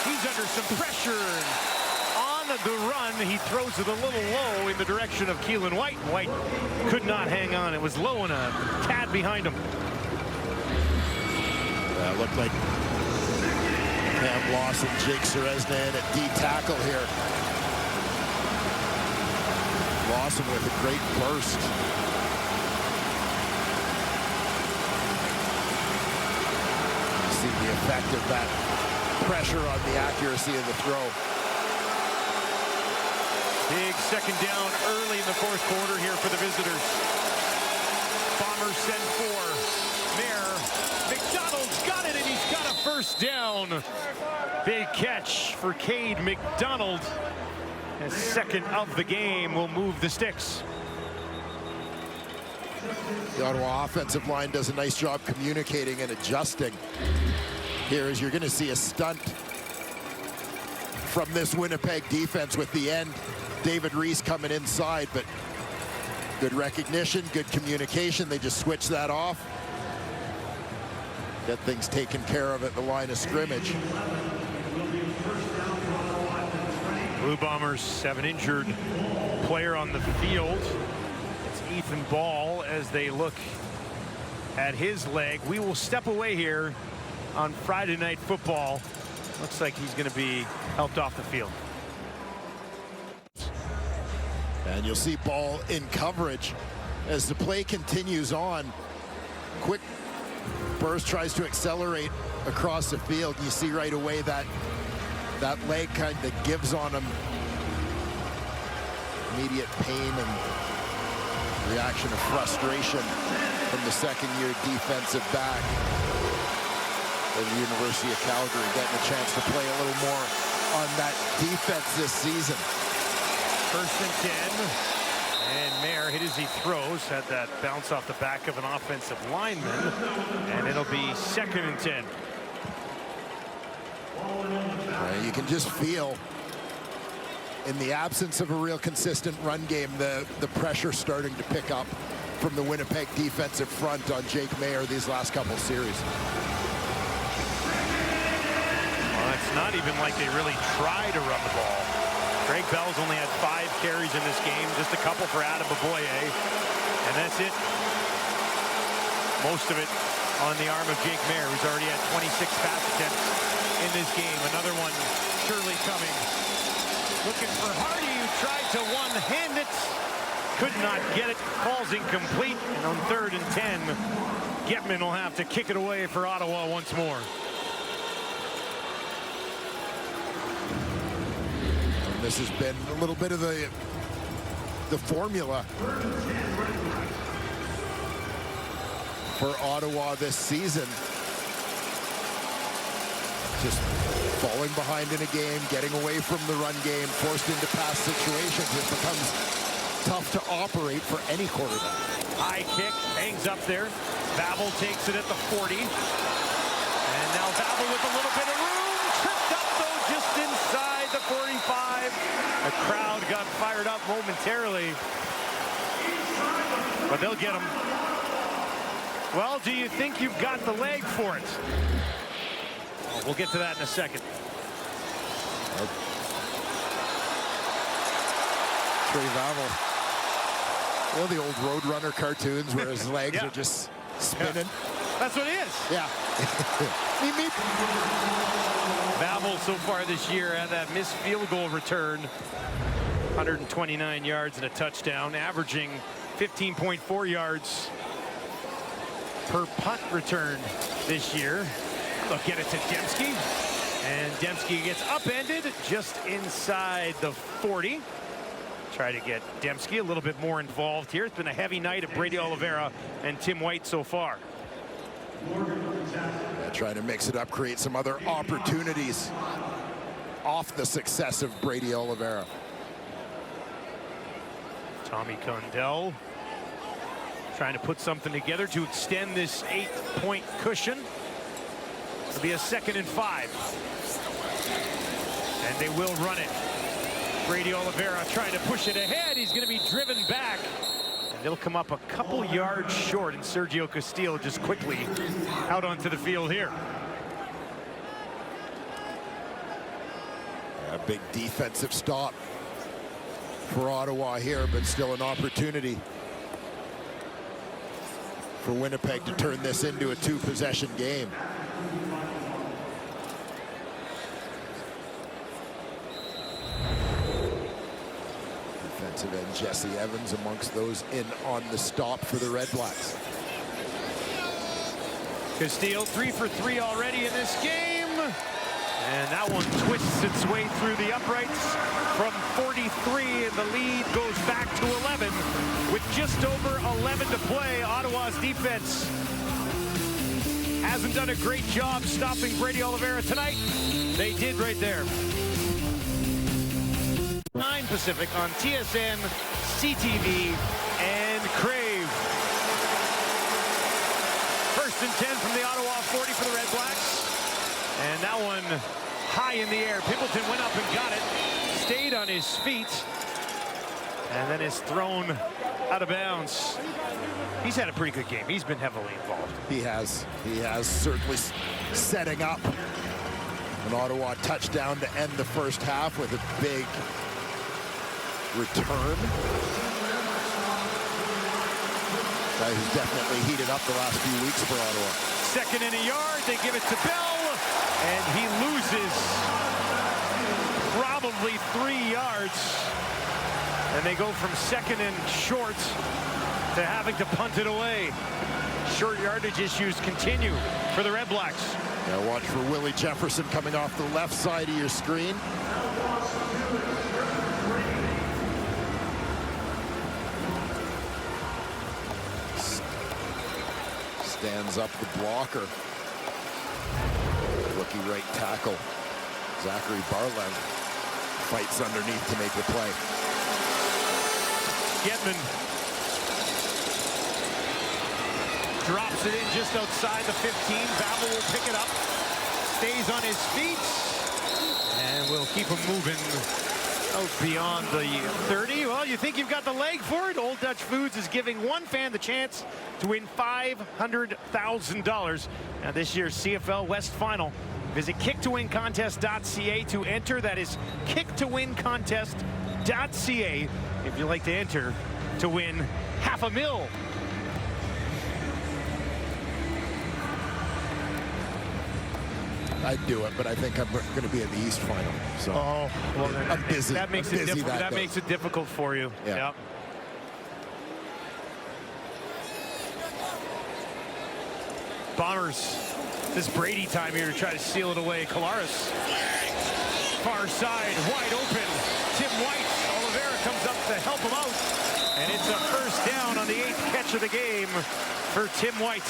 He's under some pressure. On the run, he throws it a little low in the direction of Keelan White. White could not hang on. It was low and a tad behind him. Looked like Cam Lawson, Jake Seresnan at D tackle here. Lawson with a great burst. See the effect of that pressure on the accuracy of the throw. Big 2nd down early in the 4th quarter here for the visitors. Bombers send 4. Mayer, McDonald's got it, and he's got a 1st down. Big catch for Cade McDonald. His 2nd of the game will move the sticks. The Ottawa offensive line does a nice job communicating and adjusting. Here, as you're going to see a stunt from this Winnipeg defense with the end. David Reese coming inside, but good recognition, good communication. They just switch that off. Get things taken care of at the line of scrimmage. Blue Bombers have an injured player on the field. It's Ethan Ball as they look at his leg. We will step away here on Friday Night Football. Looks like he's going to be helped off the field. And you'll see Ball in coverage as the play continues on. Quick burst, tries to accelerate across the field. You see right away that leg kind of gives on him. Immediate pain and reaction of frustration from the second-year defensive back of the University of Calgary, getting a chance to play a little more on that defense this season. 1st and 10, and Mayer hit as he throws, had that bounce off the back of an offensive lineman, and it'll be 2nd and 10. You can just feel, in the absence of a real consistent run game, the pressure starting to pick up from the Winnipeg defensive front on Jake Mayer these last couple series. Well, it's not even like they really try to run the ball. Greg Bell's only had 5 carries in this game, just a couple for Adam Boboye, and that's it. Most of it on the arm of Jake Mayer, who's already had 26 pass attempts in this game. Another one surely coming. Looking for Hardy, who tried to one-hand it. Could not get it. Falls incomplete. And on 3rd and 10, Getman will have to kick it away for Ottawa once more. And this has been a little bit of the formula for Ottawa this season. Just falling behind in a game, getting away from the run game, forced into pass situations. It becomes tough to operate for any quarterback. High kick, hangs up there. Babel takes it at the 40. And now Babel with a little bit of room. Tripped up, though, just inside the 45. The crowd got fired up momentarily. But they'll get him. Well, do you think you've got the leg for it? Oh, we'll get to that in a second. Trey Babel. Well, the old Roadrunner cartoons where his legs are just spinning. Yeah. That's what it is. Yeah. Meep, meep. Babel so far this year had that missed field goal return. 129 yards and a touchdown, averaging 15.4 yards per punt return this year. Look, get it to Dembski. And Dembski gets upended just inside the 40. Try to get Dembski a little bit more involved here. It's been a heavy night of Brady Oliveira and Tim White so far. Trying to mix it up, create some other opportunities off the success of Brady Oliveira. Tommy Condell trying to put something together to extend this 8-point cushion. It'll be a 2nd and 5. And they will run it. Brady Oliveira trying to push it ahead. He's going to be driven back. And they'll come up a couple yards short. And Sergio Castillo just quickly out onto the field here. A big defensive stop for Ottawa here, but still an opportunity for Winnipeg to turn this into a 2-possession game. Defensive end Jesse Evans amongst those in on the stop for the REDBLACKS. Castillo 3 for 3 already in this game. And that one twists its way through the uprights from 43, and the lead goes back to 11. With just over 11 to play, Ottawa's defense hasn't done a great job stopping Brady Oliveira tonight. They did right there. 9 Pacific on TSN, CTV, and Crave. 1st and 10 from the Ottawa 40 for the REDBLACKS. And that one high in the air. Pimpleton went up and got it, stayed on his feet, and then is thrown out of bounds. He's had a pretty good game. He's been heavily involved. He has certainly setting up An Ottawa touchdown to end the first half with a big return. Guy who's definitely heated up the last few weeks for Ottawa. Second and a yard, they give it to Bell, and he loses probably 3 yards. And they go from second and short to having to punt it away. Short yardage issues continue for the Red Blacks. Now watch for Willie Jefferson coming off the left side of your screen. Stands up the blocker. Rookie right tackle Zachary Barlev fights underneath to make the play. Getman drops it in just outside the 15. Babel will pick it up. Stays on his feet. And we'll keep him moving out beyond the 30. Well, you think you've got the leg for it? Old Dutch Foods is giving one fan the chance to win $500,000. Now this year's CFL West Final. Visit kicktowincontest.ca to enter. That is kicktowincontest.ca if you'd like to enter to win $500,000. I'd do it, but I think I'm going to be in the East Final. So well, I'm busy. That makes it difficult. That makes it difficult for you. Yeah. Yep. Bombers. This Brady time here to try to seal it away. Kolaris. Far side, wide open. Tim White. Oliveira comes up to help him out. And it's a first down on the 8th catch of the game for Tim White.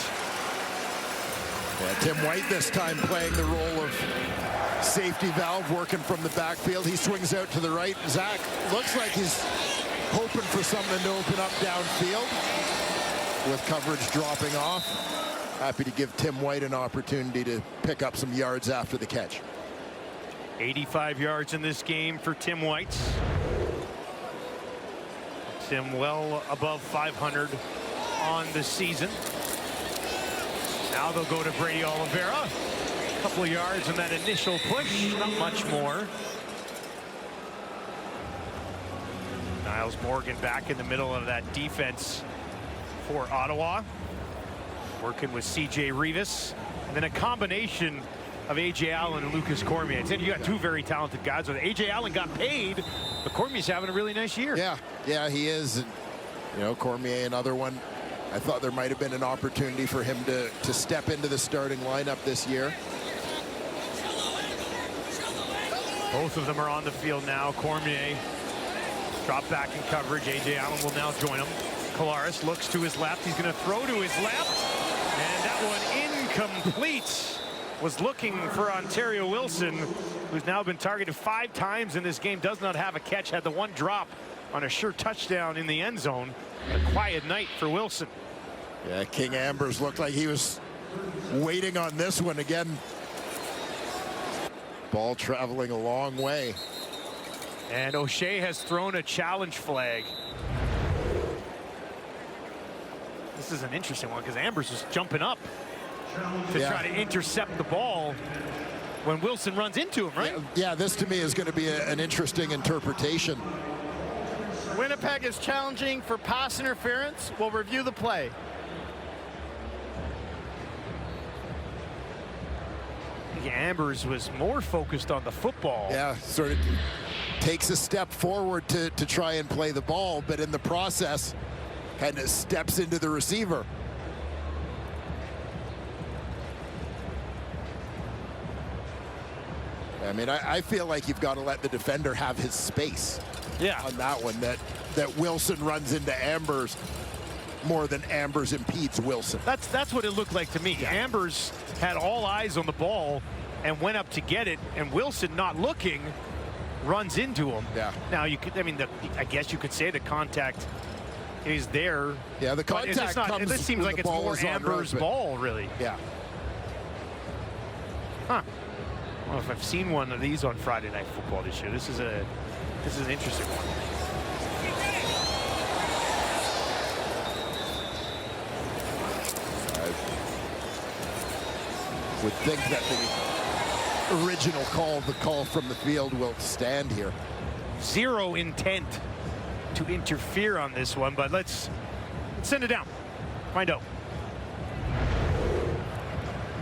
Yeah, Tim White this time playing the role of safety valve, working from the backfield. He swings out to the right. Zach looks like he's hoping for something to open up downfield with coverage dropping off. Happy to give Tim White an opportunity to pick up some yards after the catch. 85 yards in this game for Tim White. Tim well above 500 on the season. Now they'll go to Brady Oliveira. A couple of yards in that initial push, not much more. Niles Morgan back in the middle of that defense for Ottawa. Working with C.J. Rivas. And then a combination of A.J. Allen and Lucas Cormier. And you got two very talented guys. A.J. Allen got paid, but Cormier's having a really nice year. Yeah, he is. And, you know, Cormier, another one. I thought there might have been an opportunity for him to step into the starting lineup this year. Both of them are on the field now. Cormier dropped back in coverage. A.J. Allen will now join him. Kolaris looks to his left. He's going to throw to his left. And that one incomplete. Was looking for Ontario Wilson, who's now been targeted 5 times in this game. Does not have a catch. Had the one drop on a sure touchdown in the end zone. A quiet night for Wilson. Yeah, King Ambers looked like he was waiting on this one again. Ball traveling a long way. And O'Shea has thrown a challenge flag. This is an interesting one because Ambers was jumping up to try to intercept the ball when Wilson runs into him, right? Yeah, this to me is going to be an interesting interpretation. Winnipeg is challenging for pass interference. We'll review the play. Ambers was more focused on the football. Yeah, sort of takes a step forward to try and play the ball, but in the process kind of steps into the receiver. I mean, I feel like you've got to let the defender have his space. Yeah. On that one, that Wilson runs into Ambers more than Ambers impedes Wilson. That's what it looked like to me. Yeah. Ambers had all eyes on the ball and went up to get it, and Wilson, not looking, runs into him. Yeah. Now you could, I mean, I guess you could say the contact is there. Yeah, the contact comes. This seems like it's more Ambers' ball, really. Yeah. Huh. I don't know if I've seen one of these on Friday Night Football this year. This is an interesting one. I would think that original call, the call from the field, will stand here. Zero intent to interfere on this one, but let's send it down. Find out.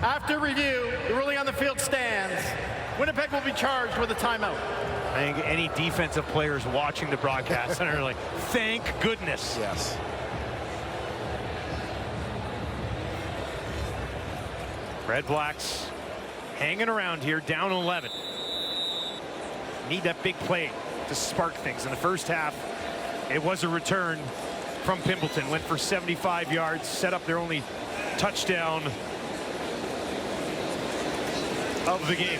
After review, the ruling on the field stands. Winnipeg will be charged with a timeout. I think any defensive players watching the broadcast are like, thank goodness. Yes. REDBLACKS hanging around here, down 11. Need that big play to spark things. In the first half, it was a return from Pimpleton. Went for 75 yards, set up their only touchdown of the game.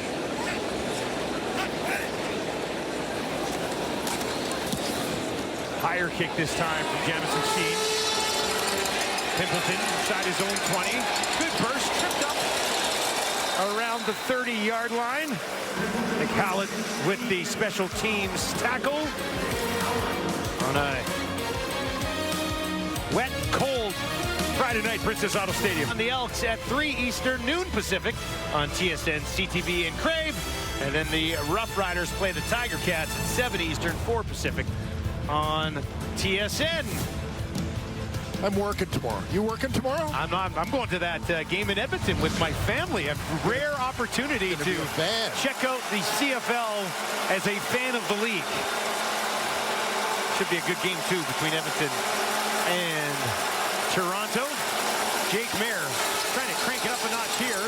Higher kick this time from Jamison Sheen. Pimpleton inside his own 20. Good burst, tripped up around the 30-yard line. McCallum with the special teams tackle on a wet, cold Friday night, Princess Auto Stadium. On the Elks at 3 Eastern, noon Pacific on TSN, CTV, and Crave. And then the Rough Riders play the Tiger Cats at 7 Eastern, 4 Pacific on TSN. I'm working tomorrow. You working tomorrow? I'm not. I'm going to that game in Edmonton with my family. A rare opportunity to check out the CFL as a fan of the league. Should be a good game too between Edmonton and Toronto. Jake Mayer trying to crank it up a notch here.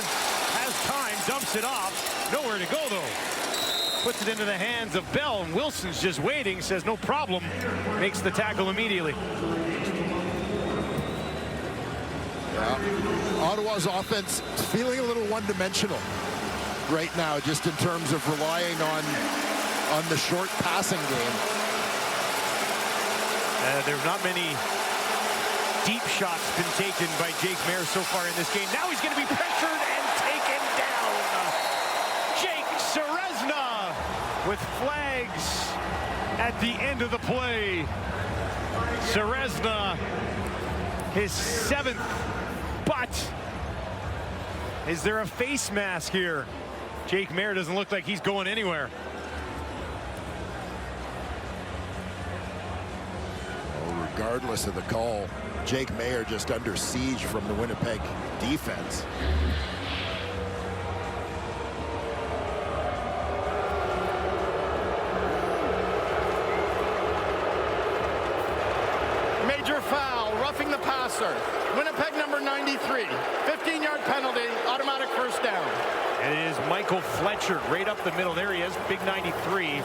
Has time, dumps it off. Nowhere to go though. Puts it into the hands of Bell, and Wilson's just waiting. Says no problem. Makes the tackle immediately. Ottawa's offense is feeling a little one-dimensional right now, just in terms of relying on the short passing game. There's not many deep shots been taken by Jake Mayer so far in this game. Now he's going to be pressured and taken down. Jake Serezna with flags at the end of the play. Serezna, his 7th. But is there a face mask here? Jake Mayer doesn't look like he's going anywhere. Well, regardless of the call, Jake Mayer just under siege from the Winnipeg defense. Major foul, roughing the passer. Winnipeg number 93. 15-yard penalty, automatic first down. And it is Michael Fletcher right up the middle. There he is, big 93.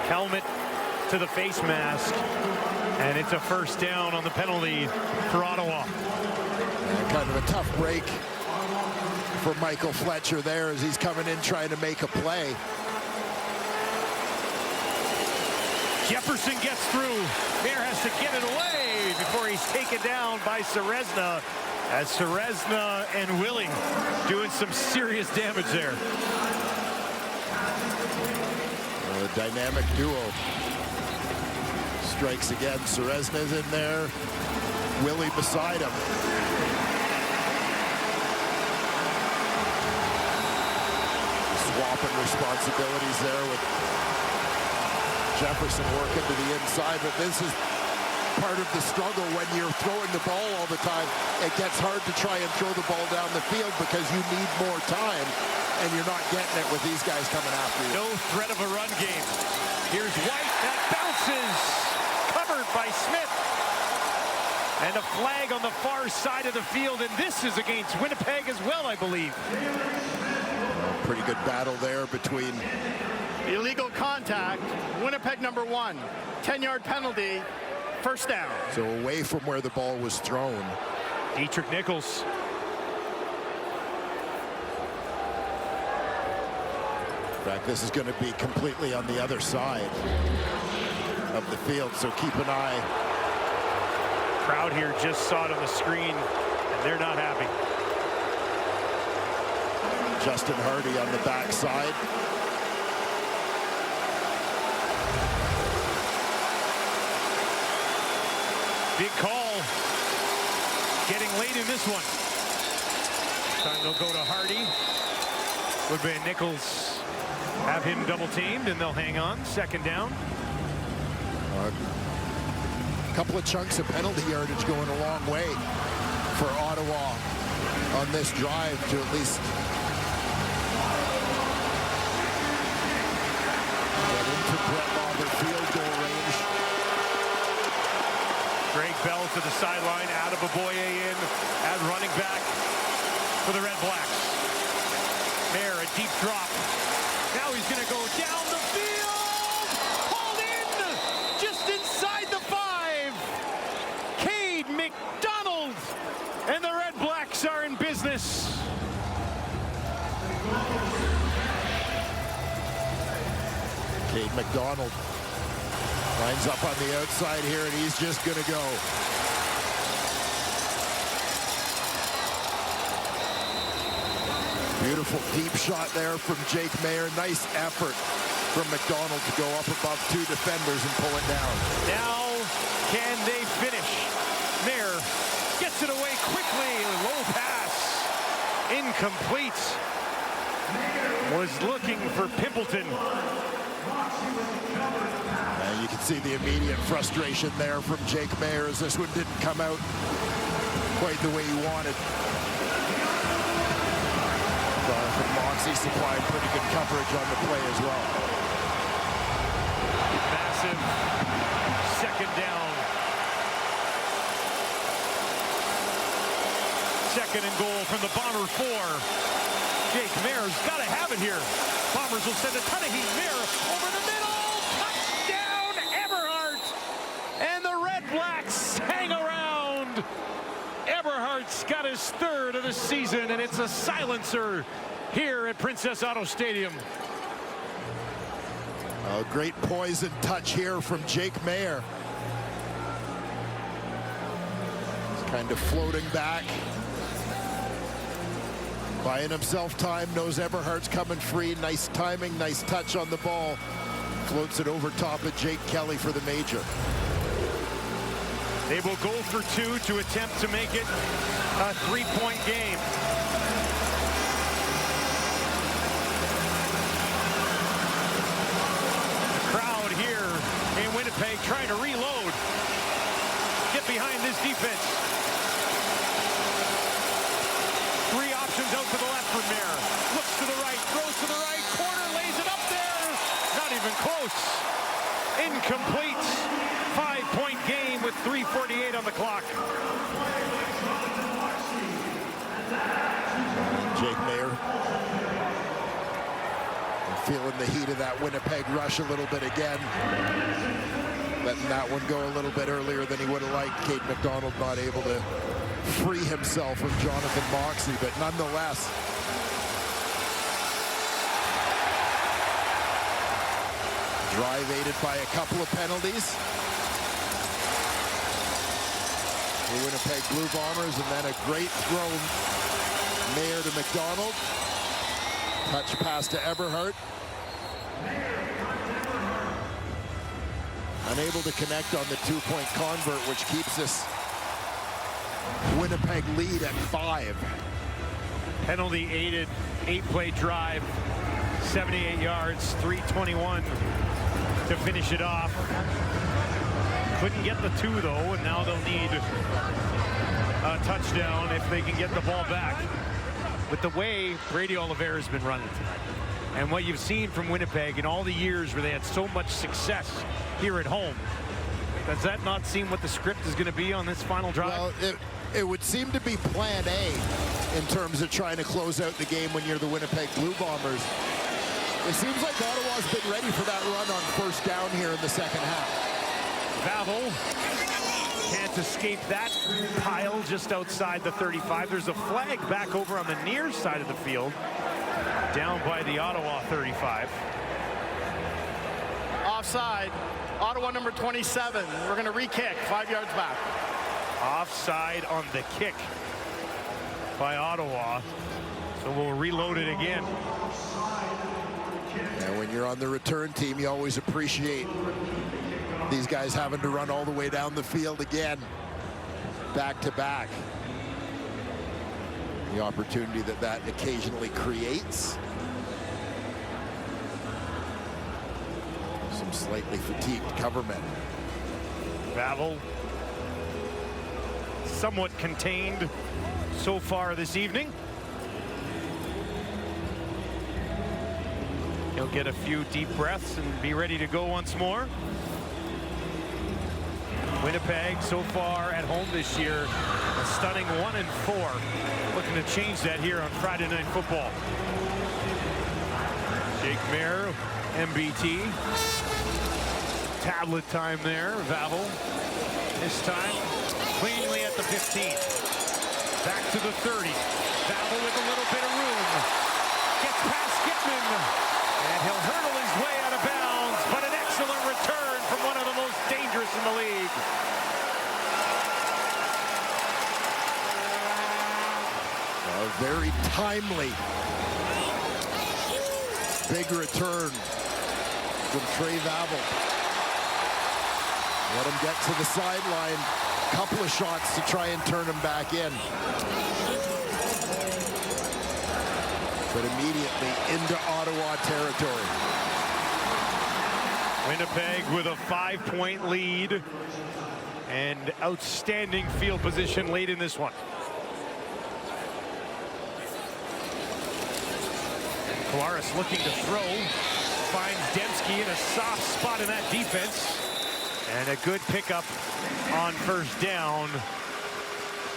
Helmet to the face mask. And it's a first down on the penalty for Ottawa. Kind of a tough break for Michael Fletcher there as he's coming in trying to make a play. Jefferson gets through. Mayer has to get it away before he's taken down by Serezna. As Serezna and Willie doing some serious damage there. A dynamic duo. Strikes again. Serezna's in there. Willie beside him. Swapping responsibilities there with Jefferson working to the inside, but this is part of the struggle when you're throwing the ball all the time. It gets hard to try and throw the ball down the field because you need more time, and you're not getting it with these guys coming after you. No threat of a run game. Here's White, that bounces, covered by Smith. And a flag on the far side of the field, and this is against Winnipeg as well, I believe. Pretty good battle there between... Illegal contact, Winnipeg number 1. 10-yard penalty, first down. So away from where the ball was thrown. Dietrich Nichols. In fact, this is going to be completely on the other side of the field, so keep an eye. Crowd here just saw it on the screen, and they're not happy. Justin Hardy on the backside. Big call. Getting late in this one. Time they'll go to Hardy. Woodbury and Nichols have him double teamed, and they'll hang on. Second down. A couple of chunks of penalty yardage going a long way for Ottawa on this drive to at least get into Brett Lawler field goal range. Greg Bell to the sideline. Adeboboye in at running back for the Red Blacks. Mayer, a deep drop. Now he's going to go down the field. Hauled in just inside the 5. Cade McDonald. And the Red Blacks are in business. Cade McDonald lines up on the outside here, and he's just going to go. Beautiful deep shot there from Jake Mayer. Nice effort from McDonald to go up above 2 defenders and pull it down. Now, can they finish? Mayer gets it away quickly. Low pass. Incomplete. Was looking for Pimpleton. And you can see the immediate frustration there from Jake Mayer as this one didn't come out quite the way he wanted. Jonathan Moxey supplied pretty good coverage on the play as well. Massive second down. Second and goal from the Bomber 4. Jake Mayer's got to have it here. Bombers will send a ton of heat. Mayer over the middle. Touchdown, Eberhardt. And the Red Blacks hang around. Eberhardt's got his 3rd of the season, and it's a silencer here at Princess Auto Stadium. A great poise and touch here from Jake Mayer. He's kind of floating back. Buying himself time, knows Eberhardt's coming free. Nice timing, nice touch on the ball. Floats it over top of Jake Kelly for the major. They will go for 2 to attempt to make it a 3-point game. The crowd here in Winnipeg trying to reload. Get behind this defense. 3 options out to the left for Mayer. Looks to the right, throws to the right, corner, lays it up there. Not even close. Incomplete. 5-point game with 3:48 on the clock. Jake Mayer feeling the heat of that Winnipeg rush a little bit again. Letting that one go a little bit earlier than he would have liked. Cade McDonald not able to free himself from Jonathan Moxey, but nonetheless. Drive aided by a couple of penalties. The Winnipeg Blue Bombers, and then a great throw. Mayer to McDonald. Touch pass to Eberhardt. Unable to connect on the 2-point convert, which keeps this Winnipeg lead at 5. Penalty aided 8-play drive, 78 yards, 3:21 to finish it off. Couldn't get the 2 though, and now they'll need a touchdown if they can get the ball back. With the way Brady Oliveira has been running tonight, and what you've seen from Winnipeg in all the years where they had so much success here at home, does that not seem what the script is going to be on this final drive? Well, it would seem to be plan A in terms of trying to close out the game when you're the Winnipeg Blue Bombers. It seems like Ottawa's been ready for that run on first down here in the second half. Pavel can't escape that pile just outside the 35. There's a flag back over on the near side of the field, down by the Ottawa 35. Offside. Ottawa number 27. We're going to re-kick 5 yards back. Offside on the kick by Ottawa. So we'll reload it again. And when you're on the return team, you always appreciate these guys having to run all the way down the field again, back to back. The opportunity that occasionally creates. Some slightly fatigued covermen. Vavel somewhat contained so far this evening. He'll get a few deep breaths and be ready to go once more. Winnipeg so far at home this year, a stunning 1-4. Looking to change that here on Friday Night Football. Jake Mayer, MBT. Tablet time there, Vavel. This time, cleanly at the 15. Back to the 30. Vavel with a little bit of room. Gets past Gitman. And he'll hurdle his way out of bounds, but an excellent return from one of the most dangerous in the league. Very timely. Big return from Trey Vavel. Let him get to the sideline. Couple of shots to try and turn him back in. But immediately into Ottawa territory. Winnipeg with a 5-point lead and outstanding field position late in this one. Kolaris looking to throw, finds Dembski in a soft spot in that defense, and a good pickup on first down.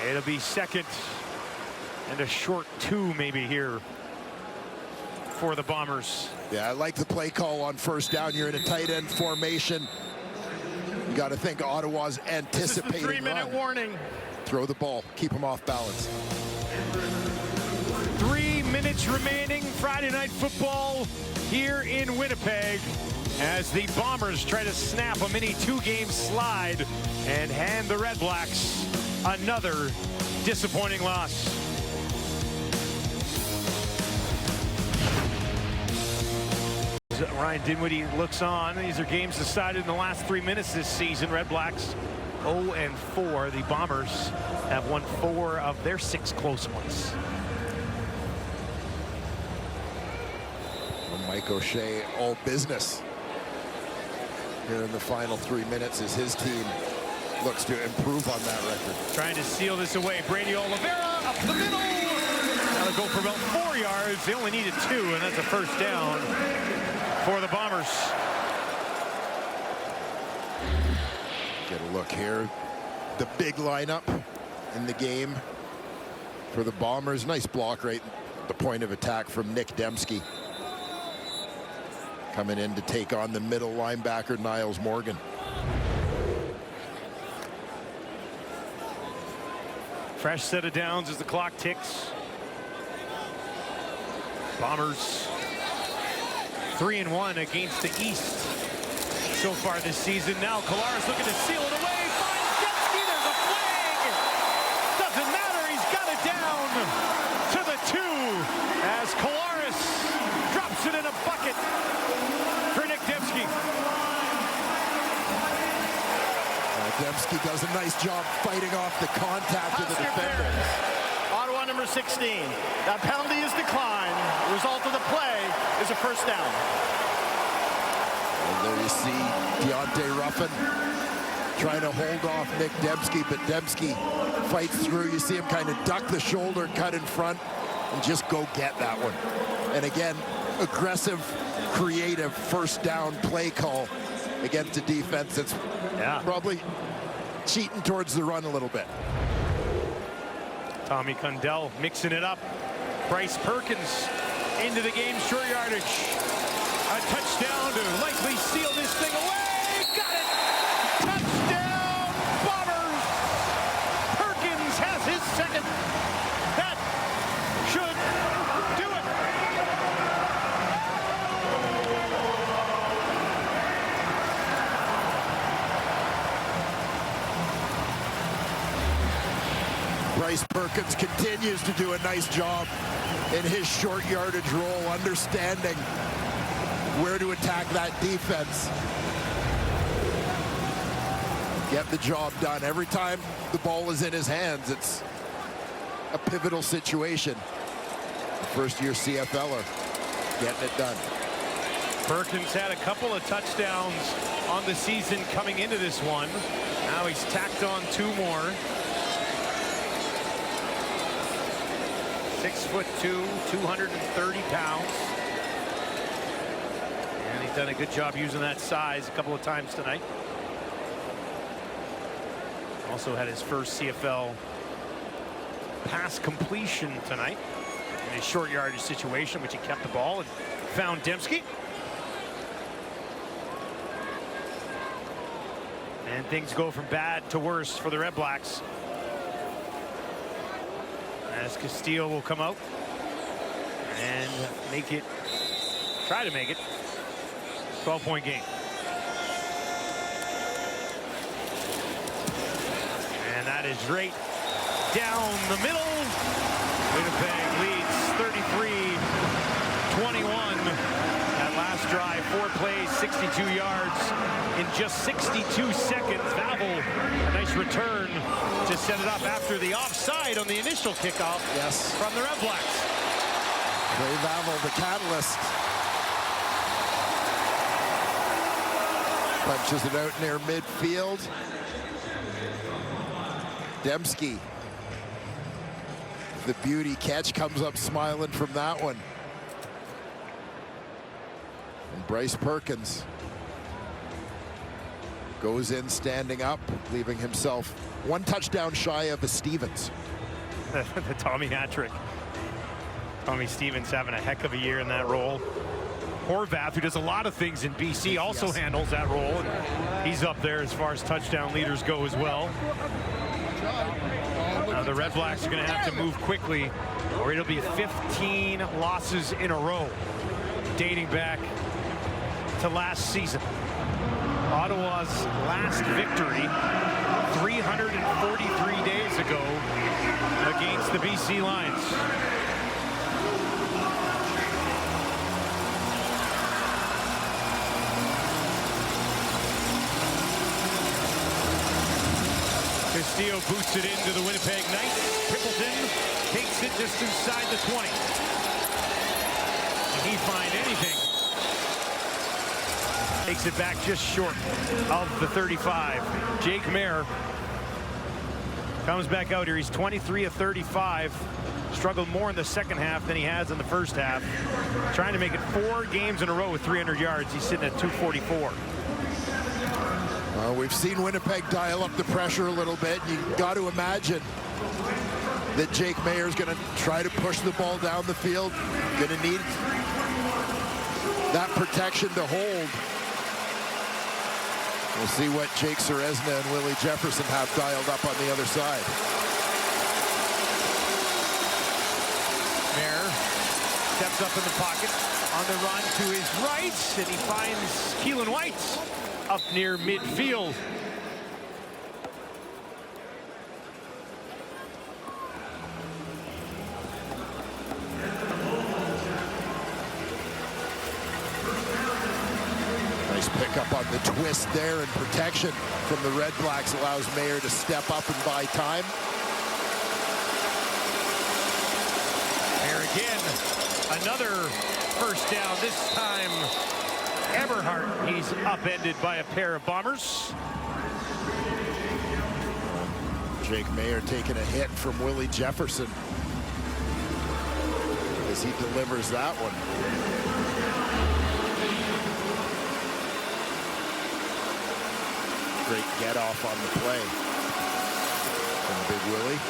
It'll be second and a short 2 maybe here for the Bombers. Yeah, I like the play call on first down. You're in a tight end formation. You got to think Ottawa's anticipating. This is the 3-minute warning. Throw the ball, keep them off balance. 3 minutes remaining. Friday Night Football here in Winnipeg as the Bombers try to snap a mini 2-game slide and hand the Red Blacks another disappointing loss. Ryan Dinwiddie looks on. These are games decided in the last 3 minutes this season. Red Blacks 0-4. The Bombers have won 4 of their 6 close ones. Mike O'Shea, all business here in the final 3 minutes as his team looks to improve on that record. Trying to seal this away. Brady Oliveira up the middle. That'll go for about 4 yards. They only needed 2, and that's a first down for the Bombers. Get a look here. The big lineup in the game for the Bombers. Nice block right at the point of attack from Nick Dembski. Coming in to take on the middle linebacker, Niles Morgan. Fresh set of downs as the clock ticks. Bombers 3-1 against the East so far this season. Now Kolaris looking to seal it away. Finds Dembski. There's a flag. Doesn't matter. He's got it down to the 2 as Kolaris drops it in a bucket for Nick Dembski. Dembski does a nice job fighting off the contact of the defender. Ottawa number 16. That penalty is declined. The result of the play is a first down. And there you see Deontay Ruffin trying to hold off Nick Dembski, but Dembski fights through. You see him kind of duck the shoulder, cut in front, and just go get that one. And again, aggressive, creative first down play call against a defense that's probably cheating towards the run a little bit. Tommy Kundell mixing it up. Bryce Perkins into the game, short yardage. A touchdown to likely seal this thing away. Got it! Touchdown, Bombers! Perkins has his second. That should do it. Bryce Perkins continues to do a nice job in his short yardage role, understanding where to attack that defense. Get the job done. Every time the ball is in his hands, it's a pivotal situation. First-year CFLer getting it done. Perkins had a couple of touchdowns on the season coming into this one. Now he's tacked on 2 more. 6'2", 230 pounds. And he's done a good job using that size a couple of times tonight. Also had his first CFL pass completion tonight in a short yardage situation, which he kept the ball and found Dembski. And things go from bad to worse for the Red Blacks, as Castillo will come out and try to make it 12-point game. And that is right down the middle. Winnipeg leads 33-21. That last drive, 4 plays, 62 yards in just 62 seconds. Vavel, a nice return to set it up after the offside on the initial kickoff. Yes. From the Red Blacks. Ray Vavel, the catalyst. Punches it out near midfield. Dembski. The beauty catch, comes up smiling from that one. And Bryce Perkins goes in standing up, leaving himself 1 touchdown shy of a Stevens. The Tommy hat trick. Tommy Stevens having a heck of a year in that role. Horvath, who does a lot of things in BC, also handles that role. And he's up there as far as touchdown leaders go as well. Now the Red Blacks are going to have to move quickly, or it'll be 15 losses in a row, dating back to last season. Ottawa's last victory 343 days ago against the BC Lions. Castillo boots it into the Winnipeg Knights. Pickleton takes it just inside the 20. Can he find anything? Takes it back just short of the 35. Jake Mayer comes back out here. He's 23 of 35. Struggled more in the second half than he has in the first half. Trying to make it 4 games in a row with 300 yards. He's sitting at 244. We've seen Winnipeg dial up the pressure a little bit. You got to imagine that Jake Mayer's going to try to push the ball down the field. Going to need that protection to hold. We'll see what Jake Serezna and Willie Jefferson have dialed up on the other side. Mayer steps up in the pocket on the run to his right, and he finds Keelan White up near midfield. Nice pickup on the twist there, and protection from the Red Blacks allows Mayer to step up and buy time. There again, another first down, this time Eberhardt, he's upended by a pair of Bombers. Jake Mayer taking a hit from Willie Jefferson as he delivers that one. Great get off on the play from Big Willie.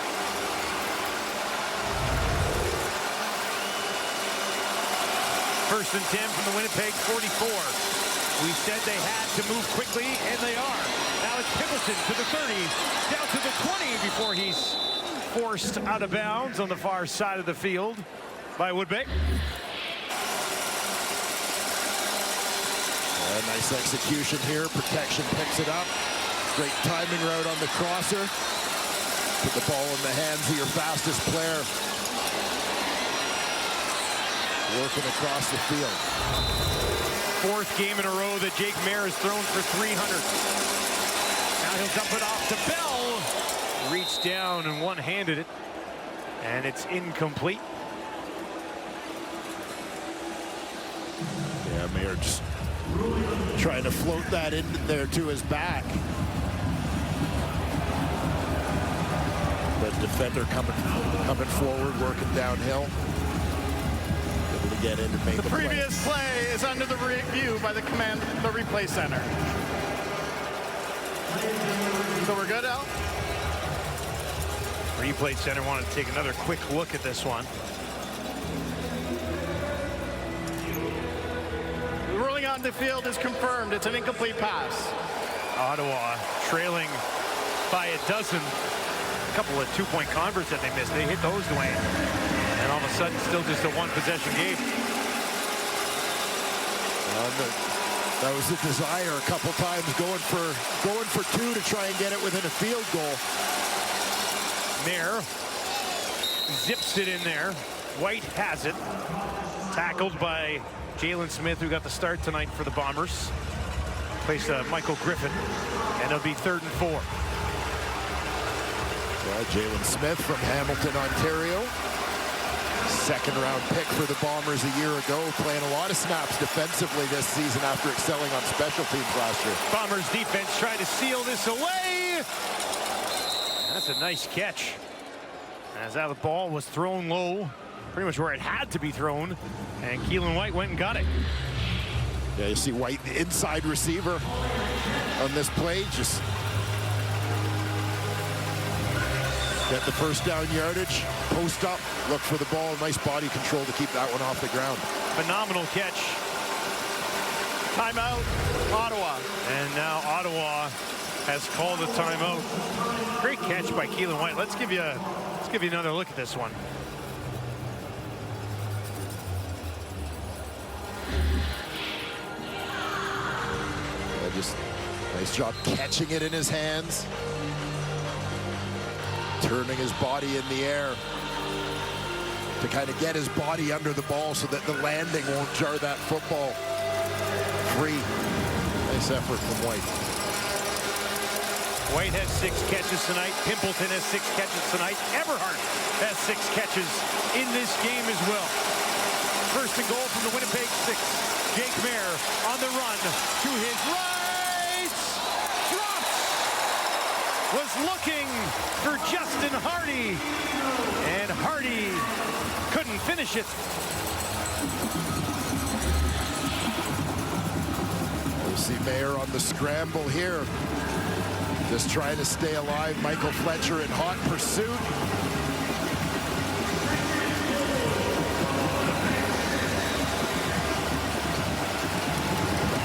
First and 10 from the Winnipeg 44. We said they had to move quickly, and they are. Now it's Pickleton to the 30, down to the 20 before he's forced out of bounds on the far side of the field by Woodbay. Nice execution here. Protection picks it up. Great timing route on the crosser. Put the ball in the hands of your fastest player. Working across the field. 4th game in a row that Jake Mayer has thrown for 300. Now he'll dump it off to Bell. Reached down and one-handed it, and it's incomplete. Yeah, Yeah, Mayer just trying to float that in there to his back. But defender coming forward, working downhill. Able to get in and make the play. The previous play is under the review by the replay center. So we're good, Al? Replay center wanted to take another quick look at this one. The ruling on the field is confirmed. It's an incomplete pass. Ottawa trailing by a dozen. A couple of two-point converts that they missed. They hit those, Dwayne. And all of a sudden, still just a one-possession game. That was the desire a couple times, going for two to try and get it within a field goal. Mayer zips it in there. White has it. Tackled by Jalen Smith, who got the start tonight for the Bombers. Placed Michael Griffin, and it'll be 3rd and 4. Well, Jalen Smith from Hamilton, Ontario. Second-round pick for the Bombers a year ago, playing a lot of snaps defensively this season after excelling on special teams last year. Bombers defense trying to seal this away. That's a nice catch. As that ball was thrown low, pretty much where it had to be thrown, and Keelan White went and got it. Yeah, you see White, the inside receiver on this play, just get the first down yardage, post up, look for the ball, nice body control to keep that one off the ground. Phenomenal catch. Timeout, Ottawa. And now Ottawa has called a timeout. Great catch by Keelan White. Let's give you another look at this one. Just nice job catching it in his hands, turning his body in the air to kind of get his body under the ball so that the landing won't jar that football free. Nice effort from White. White has 6 catches tonight. Pimpleton has 6 catches tonight. Everhart has 6 catches in this game as well. 1st and goal from the Winnipeg 6. Jake Mayer on the run to his right. Drops. Was looking for Justin Hardy. And Hardy couldn't finish it. We'll see Mayer on the scramble here. Just trying to stay alive. Michael Fletcher in hot pursuit.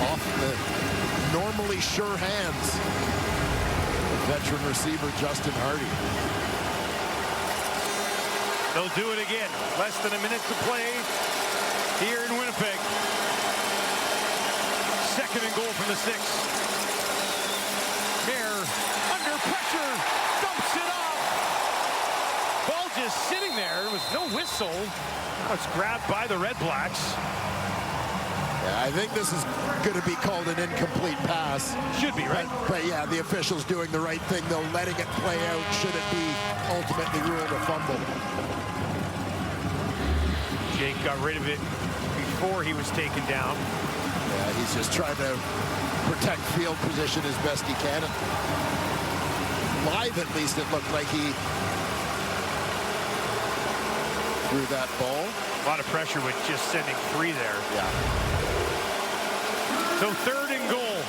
Off the normally sure hands of veteran receiver Justin Hardy. They'll do it again. Less than a minute to play here in Winnipeg. 2nd and goal from the 6. Mayer under pressure, dumps it off. Ball just sitting there. There was no whistle. Now it's grabbed by the REDBLACKS. Yeah, I think this is going to be called an incomplete pass. Should be, right? But yeah, the officials doing the right thing, though, letting it play out. Should it be ultimately ruled a fumble? Jake got rid of it before he was taken down. Yeah, he's just trying to protect field position as best he can. Live, at least, it looked like he threw that ball. A lot of pressure with just sending 3 there. Yeah. So 3rd and goal.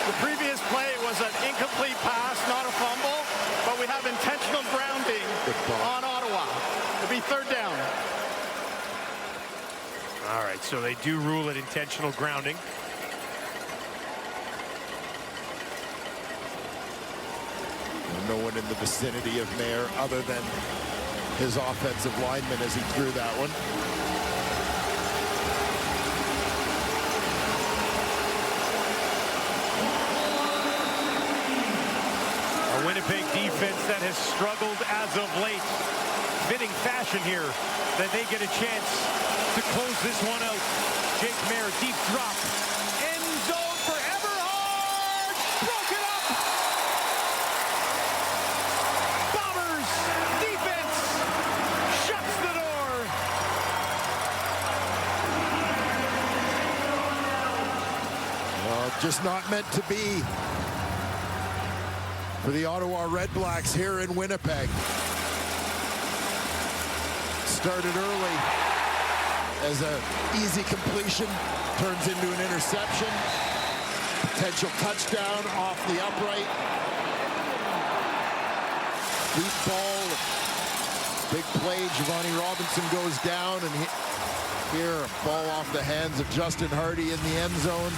The previous play was an incomplete pass, not a fumble, but we have intentional grounding on Ottawa. It'll be 3rd down. All right, so they do rule it intentional grounding. No one in the vicinity of Mayer other than his offensive lineman as he threw that one. A Winnipeg defense that has struggled as of late. Fitting fashion here that they get a chance to close this one out. Jake Mayer, deep drop. End zone for Everhart. Broke it up. Bombers defense shuts the door. just not meant to be for the Ottawa REDBLACKS here in Winnipeg. Started early as an easy completion, turns into an interception. Potential touchdown off the upright. Deep ball, big play. Giovanni Robinson goes down, and here a ball off the hands of Justin Hardy in the end zone.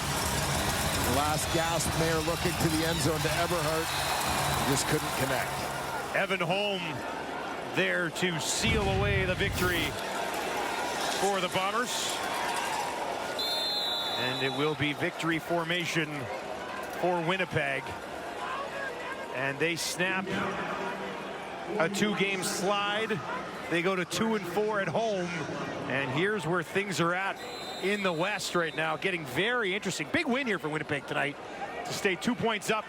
Last gasp, Mayer looking to the end zone to Eberhardt. Just couldn't connect. Evan Holm there to seal away the victory for the Bombers. And it will be victory formation for Winnipeg. And they snap a 2-game slide. They go to 2-4 at home. And here's where things are at in the West right now, getting very interesting. Big win here for Winnipeg tonight to stay 2 points up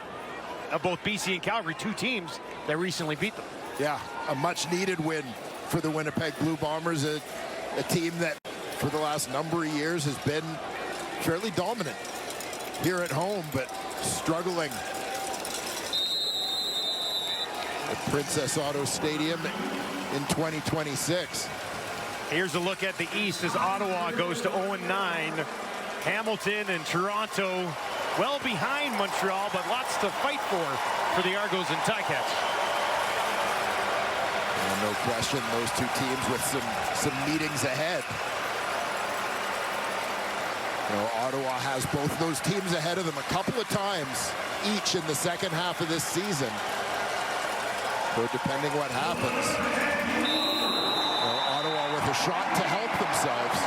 of both BC and Calgary, two teams that recently beat them. Yeah, a much-needed win for the Winnipeg Blue Bombers, a team that for the last number of years has been fairly dominant here at home, but struggling at Princess Auto Stadium in 2026. Here's a look at the East as Ottawa goes to 0-9. Hamilton and Toronto well behind Montreal, but lots to fight for the Argos and Ticats. No question, those two teams with some meetings ahead. You know, Ottawa has both those teams ahead of them a couple of times each in the second half of this season. So depending what happens, you know, Ottawa with a shot to help themselves,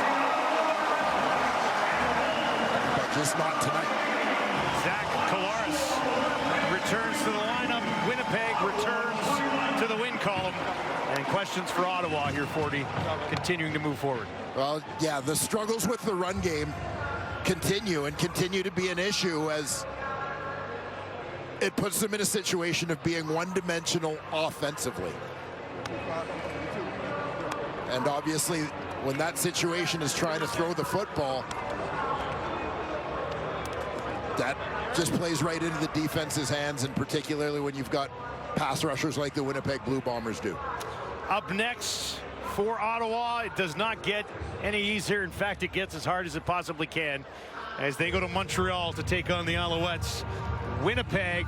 but just not tonight. Zach Collaros returns to the lineup. Winnipeg returns to the win column. And questions for Ottawa here, 40, continuing to move forward. Well, yeah, the struggles with the run game continue to be an issue as it puts them in a situation of being one-dimensional offensively. And obviously, when that situation is trying to throw the football, that just plays right into the defense's hands, and particularly when you've got pass rushers like the Winnipeg Blue Bombers do. Up next for Ottawa, it does not get any easier. In fact, it gets as hard as it possibly can as they go to Montreal to take on the Alouettes. Winnipeg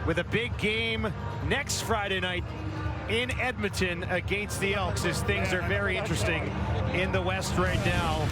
with a big game next Friday night in Edmonton against the Elks, as things are very interesting in the West right now.